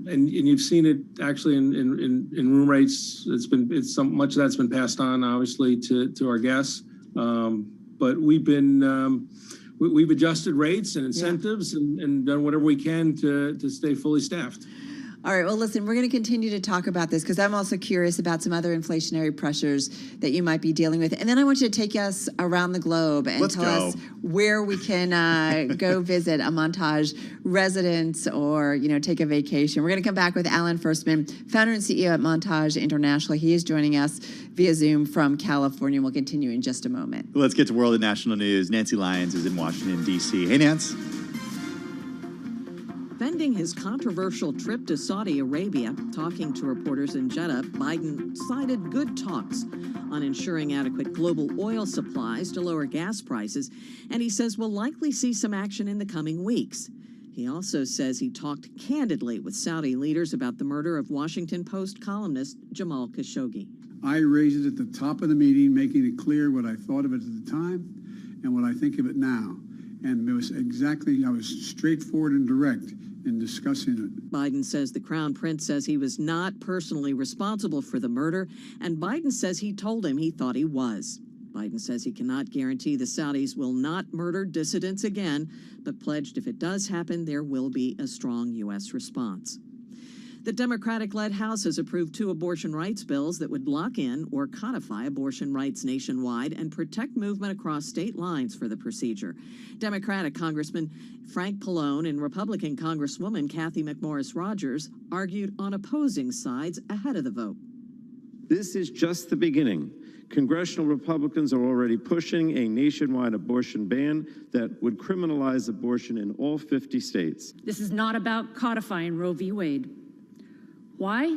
[SPEAKER 6] and you've seen it actually in room rates. Much of that's been passed on, obviously, to our guests, but we've adjusted rates and incentives and done whatever we can to stay fully staffed.
[SPEAKER 2] All right, well, listen, we're going to continue to talk about this because I'm also curious about some other inflationary pressures that you might be dealing with. And then I want you to take us around the globe and tell us where we can go visit a Montage residence or, take a vacation. We're going to come back with Alan Firstman, founder and CEO at Montage International. He is joining us via Zoom from California. We'll continue in just a moment.
[SPEAKER 3] Let's get to world and national news. Nancy Lyons is in Washington, D.C. Hey, Nance.
[SPEAKER 8] Defending his controversial trip to Saudi Arabia, talking to reporters in Jeddah, Biden cited good talks on ensuring adequate global oil supplies to lower gas prices, and he says we'll likely see some action in the coming weeks. He also says he talked candidly with Saudi leaders about the murder of Washington Post columnist Jamal Khashoggi.
[SPEAKER 11] I raised it at the top of the meeting, making it clear what I thought of it at the time and what I think of it now. And it was I was straightforward and direct in discussing it.
[SPEAKER 8] Biden says the Crown Prince says he was not personally responsible for the murder, and Biden says he told him he thought he was. Biden says he cannot guarantee the Saudis will not murder dissidents again, but pledged if it does happen, there will be a strong U.S. response. The Democratic-led House has approved 2 abortion rights bills that would lock in or codify abortion rights nationwide and protect movement across state lines for the procedure. Democratic Congressman Frank Pallone and Republican Congresswoman Kathy McMorris Rodgers argued on opposing sides ahead of the vote.
[SPEAKER 7] This is just the beginning. Congressional Republicans are already pushing a nationwide abortion ban that would criminalize abortion in all 50 states.
[SPEAKER 22] This is not about codifying Roe v. Wade. Why?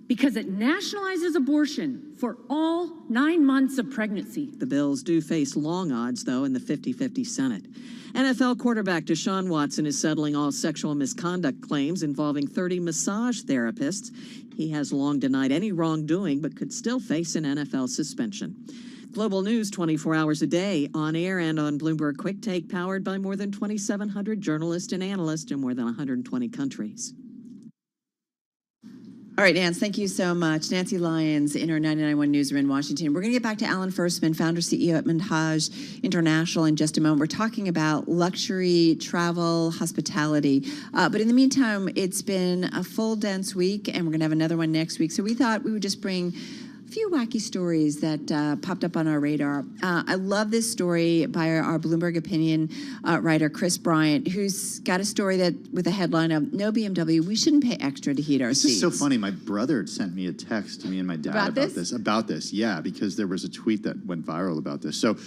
[SPEAKER 9] because it nationalizes abortion for all 9 months of pregnancy.
[SPEAKER 8] The bills do face long odds, though, in the 50-50 Senate. NFL quarterback Deshaun Watson is settling all sexual misconduct claims involving 30 massage therapists. He has long denied any wrongdoing, but could still face an NFL suspension. Global news 24 hours a day, on air and on Bloomberg Quick Take, powered by more than 2,700 journalists and analysts in more than 120 countries.
[SPEAKER 2] All right, Nance, thank you so much. Nancy Lyons in our 99.1 newsroom in Washington. We're going to get back to Alan Firstman, founder, CEO at Montage International, in just a moment. We're talking about luxury, travel, hospitality. But in the meantime, it's been a full, dense week, and we're going to have another one next week. So we thought we would just bring a few wacky stories that popped up on our radar. I love this story by our Bloomberg opinion writer, Chris Bryant, who's got a story that with a headline of "No BMW, we shouldn't pay extra to heat our seats."
[SPEAKER 3] This is so funny. My brother sent me a text to me and my dad about this. Yeah, because there was a tweet that went viral about this. So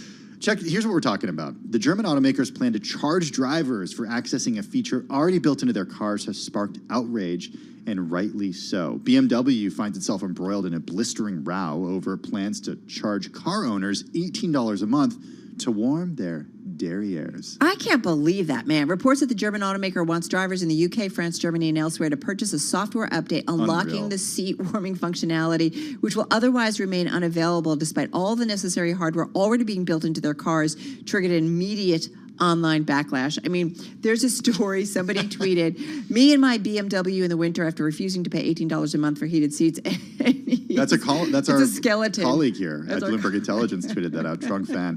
[SPEAKER 3] here's what we're talking about. The German automakers plan to charge drivers for accessing a feature already built into their cars has sparked outrage, and rightly so. BMW finds itself embroiled in a blistering row over plans to charge car owners $18 a month to warm their derrieres.
[SPEAKER 2] I can't believe that, man. Reports that the German automaker wants drivers in the UK, France, Germany, and elsewhere to purchase a software update unlocking the seat warming functionality, which will otherwise remain unavailable despite all the necessary hardware already being built into their cars, triggered an immediate online backlash. I mean, there's a story somebody tweeted, "Me and my BMW in the winter after refusing to pay $18 a month for heated seats."
[SPEAKER 3] That's our
[SPEAKER 2] skeleton.
[SPEAKER 3] Colleague here at Bloomberg Intelligence tweeted that out. Trunk fan.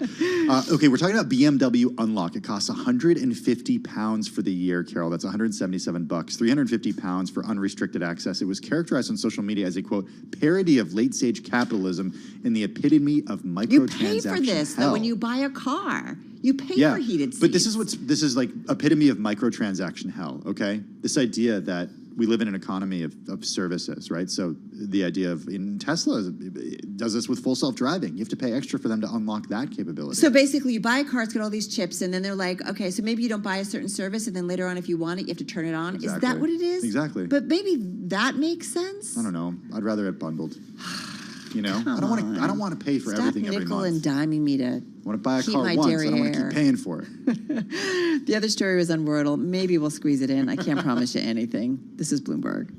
[SPEAKER 3] Okay, we're talking about BMW Unlock. It costs £150 for the year, Carol. That's $177. £350 for unrestricted access. It was characterized on social media as a, quote, parody of late-stage capitalism and the epitome of microtransaction.
[SPEAKER 2] You pay for this, though, when you buy a car. You pay for heated seats.
[SPEAKER 3] But this is like epitome of microtransaction hell, okay? This idea that we live in an economy of services, right? So the idea of, in Tesla does this with full self-driving. You have to pay extra for them to unlock that capability.
[SPEAKER 2] So basically you buy a car, it's got all these chips, and then they're like, okay, so maybe you don't buy a certain service, and then later on if you want it, you have to turn it on.
[SPEAKER 3] Exactly.
[SPEAKER 2] Is that what it is?
[SPEAKER 3] Exactly.
[SPEAKER 2] But maybe that makes sense?
[SPEAKER 3] I don't know. I'd rather it bundled. You know, I don't want to pay for everything every month.
[SPEAKER 2] Stop nickel and diming me to
[SPEAKER 3] want to buy a car once. I don't want to keep paying for
[SPEAKER 2] it. The other story was on Wordle. Maybe we'll squeeze it in. I can't promise you anything. This is Bloomberg.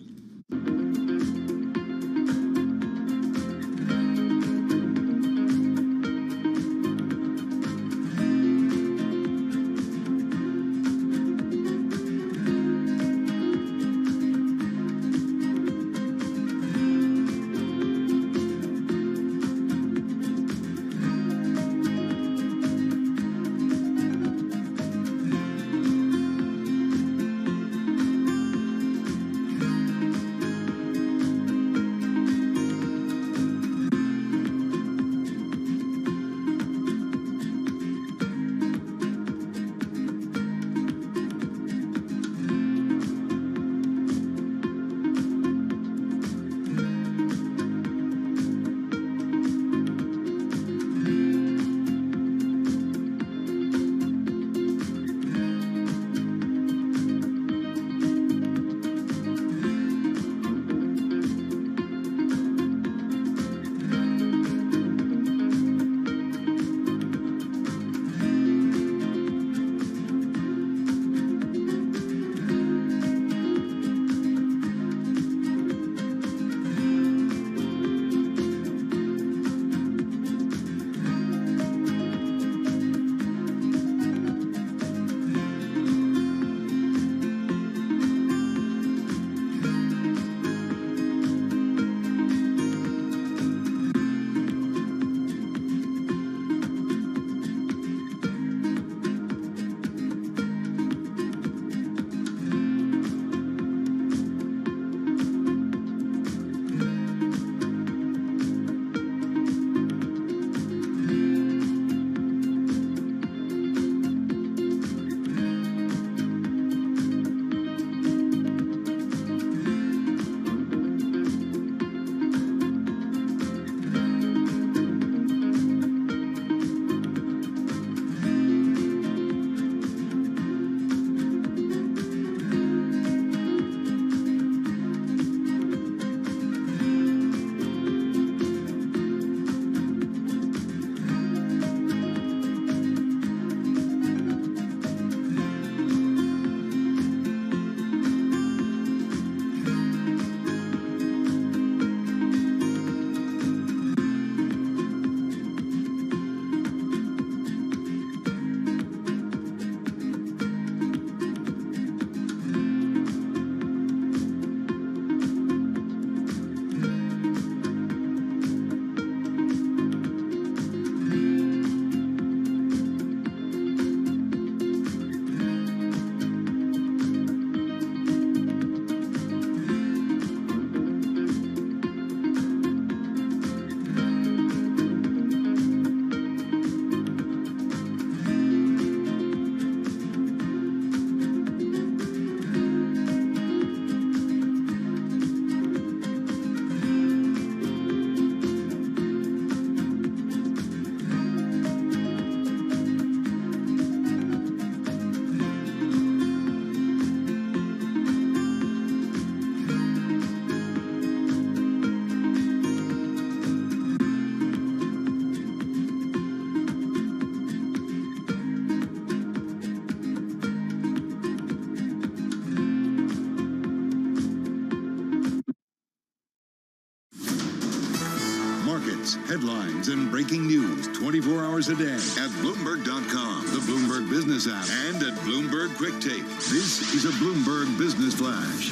[SPEAKER 4] updates, headlines, and breaking news 24 hours a day at Bloomberg.com, the Bloomberg Business app, and at Bloomberg Quick Take. This is a Bloomberg Business Flash.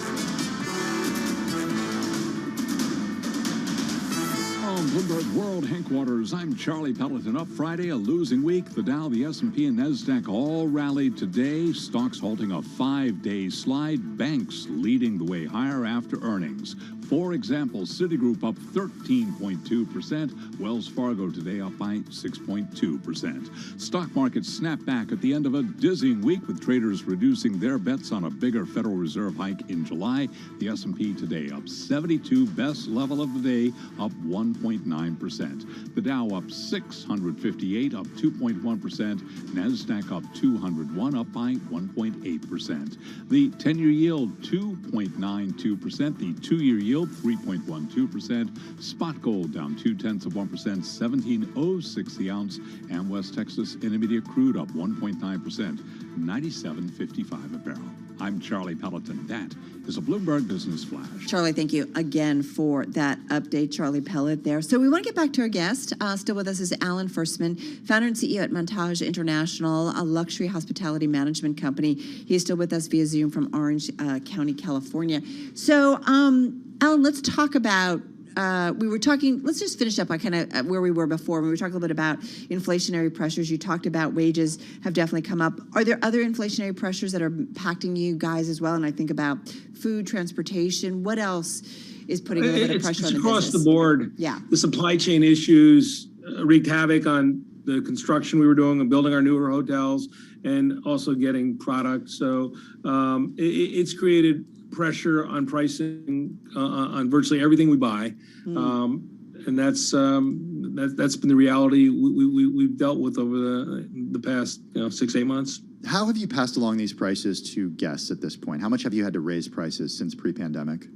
[SPEAKER 5] From Bloomberg World Headquarters, I'm Charlie Pelleton. Up Friday, a losing week. The Dow, the S&P, and NASDAQ all rallied today. Stocks halting a 5-day slide. Banks leading the way higher after earnings. For example, Citigroup up 13.2%. Wells Fargo today up by 6.2%. Stock markets snap back at the end of a dizzying week with traders reducing their bets on a bigger Federal Reserve hike in July. The S&P today up 72, best level of the day, up 1.9%. The Dow up 658, up 2.1%. NASDAQ up 201, up by 1.8%. The 10-year yield 2.92%. The 2-year yield 3.12%. Spot gold down 0.2%, 17.06 the ounce. And West Texas Intermediate crude up 1.9%, 97.55 a barrel. I'm Charlie Pelleton. That is a Bloomberg Business Flash.
[SPEAKER 2] Charlie, thank you again for that update, Charlie Pellet there. So we want to get back to our guest. Still with us is Alan Firstman, founder and CEO at Montage International, a luxury hospitality management company. He is still with us via Zoom from Orange County, California. So, Alan, let's talk about let's just finish up on kind of where we were before. We were talking a little bit about inflationary pressures. You talked about wages have definitely come up. Are there other inflationary pressures that are impacting you guys as well? And I think about food, transportation. What else is putting a little bit of pressure on the business?
[SPEAKER 6] It's across the board.
[SPEAKER 2] Yeah.
[SPEAKER 6] The supply chain issues wreaked havoc on the construction we were doing and building our newer hotels and also getting product. So it's created pressure on pricing on virtually everything we buy, and that's been the reality we've dealt with over the past 6-8 months.
[SPEAKER 3] How have you passed along these prices to guests at this point? How much have you had to raise prices since pre-pandemic?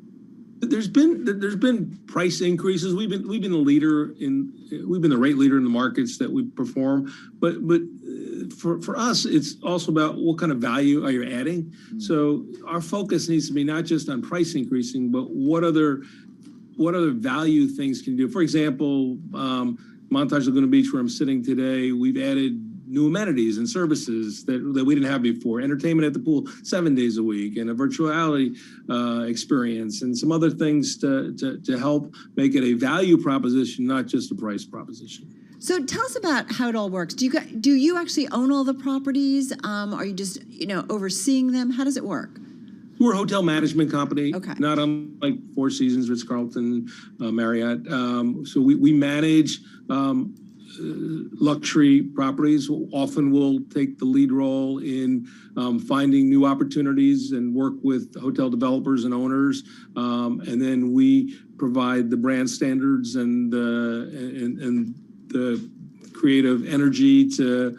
[SPEAKER 6] There's been price increases. We've been the rate leader in the markets that we perform, but for us, it's also about what kind of value are you adding. So our focus needs to be not just on price increasing, but what other value things can you do. For example, Montage Laguna Beach, where I'm sitting today, we've added new amenities and services that we didn't have before. Entertainment at the pool 7 days a week, and a virtuality experience, and some other things to help make it a value proposition, not just a price proposition.
[SPEAKER 2] So tell us about how it all works. Do you actually own all the properties? Are you just overseeing them? How does it work?
[SPEAKER 6] We're a hotel management company, not unlike Four Seasons, Ritz-Carlton, Marriott. So we manage luxury properties. Often we'll take the lead role in finding new opportunities and work with hotel developers and owners, and then we provide the brand standards and the creative energy to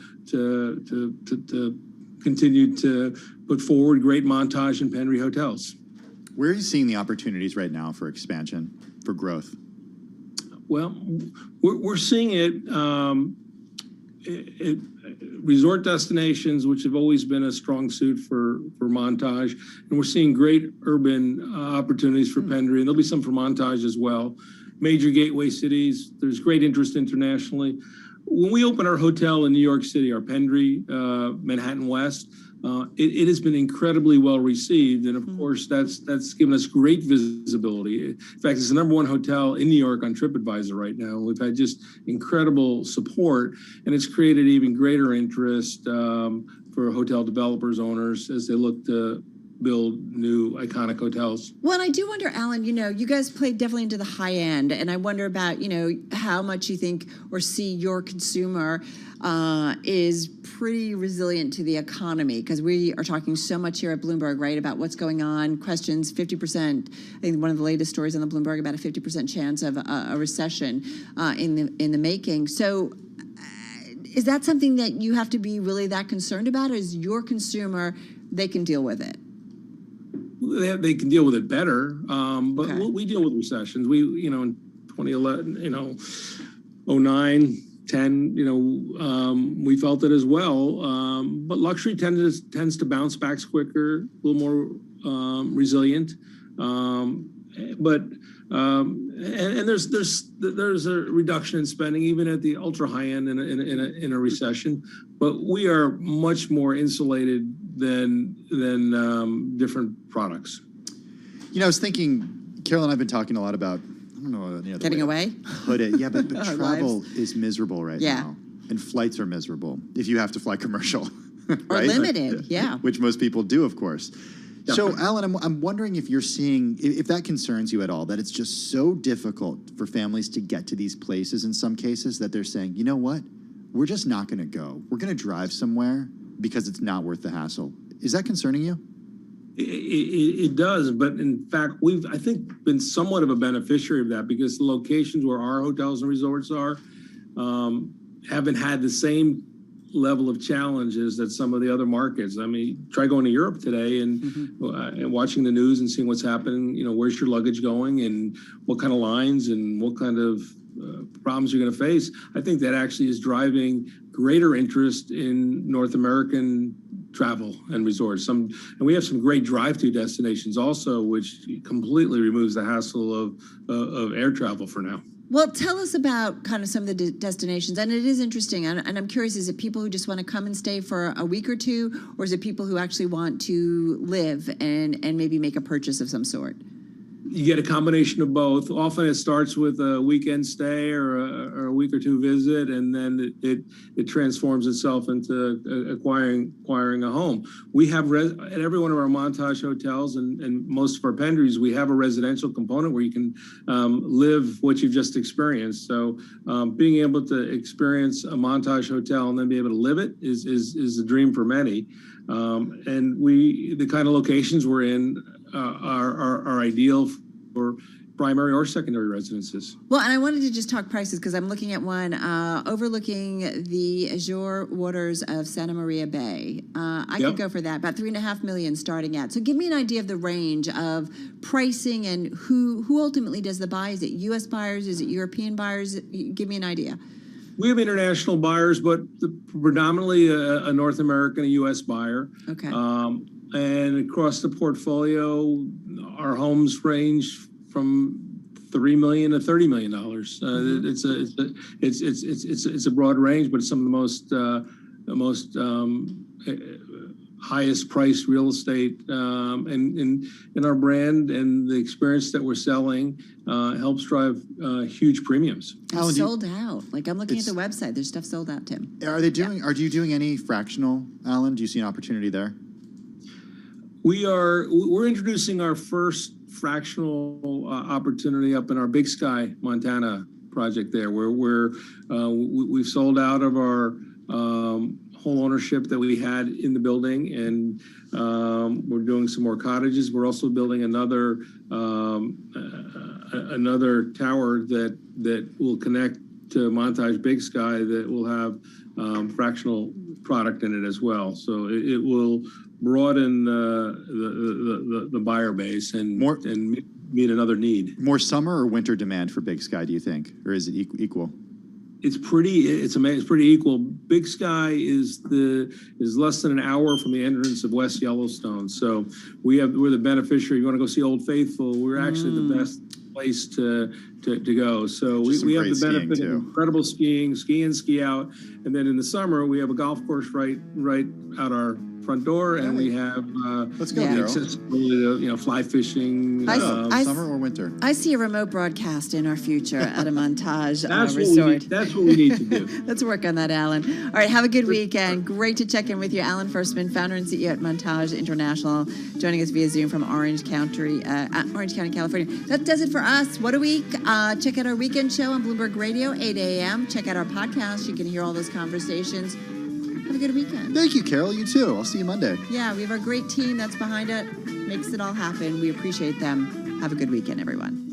[SPEAKER 6] continue to put forward great Montage and Penry hotels.
[SPEAKER 3] Where are you seeing the opportunities right now for expansion, for growth?
[SPEAKER 6] Well, we're seeing it resort destinations, which have always been a strong suit for Montage, and we're seeing great urban opportunities for Penry, and there'll be some for Montage as well. Major gateway cities, there's great interest internationally. When we open our hotel in New York City, our Penry, Manhattan West, it has been incredibly well received, and of course that's given us great visibility. In fact, it's the #1 hotel in New York on TripAdvisor right now. We've had just incredible support, and it's created even greater interest for hotel developers, owners, as they look to build new iconic hotels.
[SPEAKER 2] Well, and I do wonder, Alan, you guys played definitely into the high end, and I wonder about, how much you think or see your consumer is pretty resilient to the economy, because we are talking so much here at Bloomberg, right, about what's going on, questions, 50%, I think one of the latest stories on the Bloomberg about a 50% chance of a recession in the making. So is that something that you have to be really that concerned about, or is your consumer, they can deal with it?
[SPEAKER 6] They can deal with it better, but we deal with recessions. We, in 2011, 09, 10, we felt it as well. But luxury tends to bounce back quicker, a little more resilient. there's a reduction in spending even at the ultra high end in a recession, but we are much more insulated than different products.
[SPEAKER 3] You know, I was thinking, Carol and I've been talking a lot about, I don't know any other
[SPEAKER 2] Getting
[SPEAKER 3] way
[SPEAKER 2] away?
[SPEAKER 3] Put it. Yeah, but travel
[SPEAKER 2] lives.
[SPEAKER 3] is miserable right now. And flights are miserable if you have to fly commercial.
[SPEAKER 2] Or limited, yeah.
[SPEAKER 3] Which most people do, of course. So, Alan, I'm wondering if you're seeing, if that concerns you at all, that it's just so difficult for families to get to these places in some cases that they're saying, you know what, we're just not going to go. We're going to drive somewhere because it's not worth the hassle. Is that concerning you?
[SPEAKER 6] It does, but in fact, we've, I think, been somewhat of a beneficiary of that because the locations where our hotels and resorts are haven't had the same level of challenges that some of the other markets. I mean, try going to Europe today and watching the news and seeing what's happening. You know, where's your luggage going and what kind of lines and what kind of problems you're going to face. I think that actually is driving greater interest in North American travel and resorts. And we have some great drive-to destinations also, which completely removes the hassle of air travel for now.
[SPEAKER 2] Well, tell us about kind of some of the destinations. And it is interesting. And I'm curious, is it people who just want to come and stay for a week or two? Or is it people who actually want to live and maybe make a purchase of some sort?
[SPEAKER 6] You get a combination of both. Often it starts with a weekend stay or a week or two visit, and then it transforms itself into acquiring a home. We have at every one of our Montage hotels and most of our Pendries, we have a residential component where you can live what you've just experienced. So being able to experience a Montage hotel and then be able to live it is a dream for many. And the kind of locations we're in are ideal for primary or secondary residences.
[SPEAKER 2] Well, and I wanted to just talk prices because I'm looking at one overlooking the azure waters of Santa Maria Bay. I could go for that, about $3.5 million starting at. So give me an idea of the range of pricing and who ultimately does the buy. Is it U.S. buyers? Is it European buyers? Give me an idea.
[SPEAKER 6] We have international buyers, but predominantly a North American, a U.S. buyer.
[SPEAKER 2] Okay.
[SPEAKER 6] And across the portfolio, our homes range from $3 million to $30 million. It's a broad range, but it's some of the most highest priced real estate in our brand, and the experience that we're selling helps drive huge premiums.
[SPEAKER 2] It's sold out. Like I'm looking at the website, there's stuff sold out, Tim.
[SPEAKER 3] Are you doing any fractional, Alan? Do you see an opportunity there?
[SPEAKER 6] We're introducing our first fractional opportunity up in our Big Sky, Montana project there, where we've sold out of our whole ownership that we had in the building, and we're doing some more cottages. We're also building another tower that will connect to Montage Big Sky that will have fractional product in it as well. So it will broaden the buyer base and meet another need.
[SPEAKER 3] More summer or winter demand for Big Sky, do you think, or is it equal?
[SPEAKER 6] It's pretty equal. Big Sky is less than an hour from the entrance of West Yellowstone. So we're the beneficiary. You want to go see Old Faithful? We're actually the best place to go. So we have the benefit of incredible skiing, ski in, ski out, and then in the summer we have a golf course right out our front door, and we have
[SPEAKER 3] let's go,
[SPEAKER 6] accessibility to fly fishing.
[SPEAKER 3] Summer or winter?
[SPEAKER 2] I see a remote broadcast in our future at a Montage resort.
[SPEAKER 6] That's what we need to do.
[SPEAKER 2] Let's work on that, Alan. All right, have a good weekend. Great to check in with you, Alan Firstman, founder and CEO at Montage International, joining us via Zoom from Orange County, California. That does it for us. What a week. Check out our weekend show on Bloomberg Radio, 8 a.m. Check out our podcast. You can hear all those conversations. Have a good weekend.
[SPEAKER 3] Thank you, Carol. You too. I'll see you Monday.
[SPEAKER 2] Yeah, we have a great team that's behind it. Makes it all happen. We appreciate them. Have a good weekend, everyone.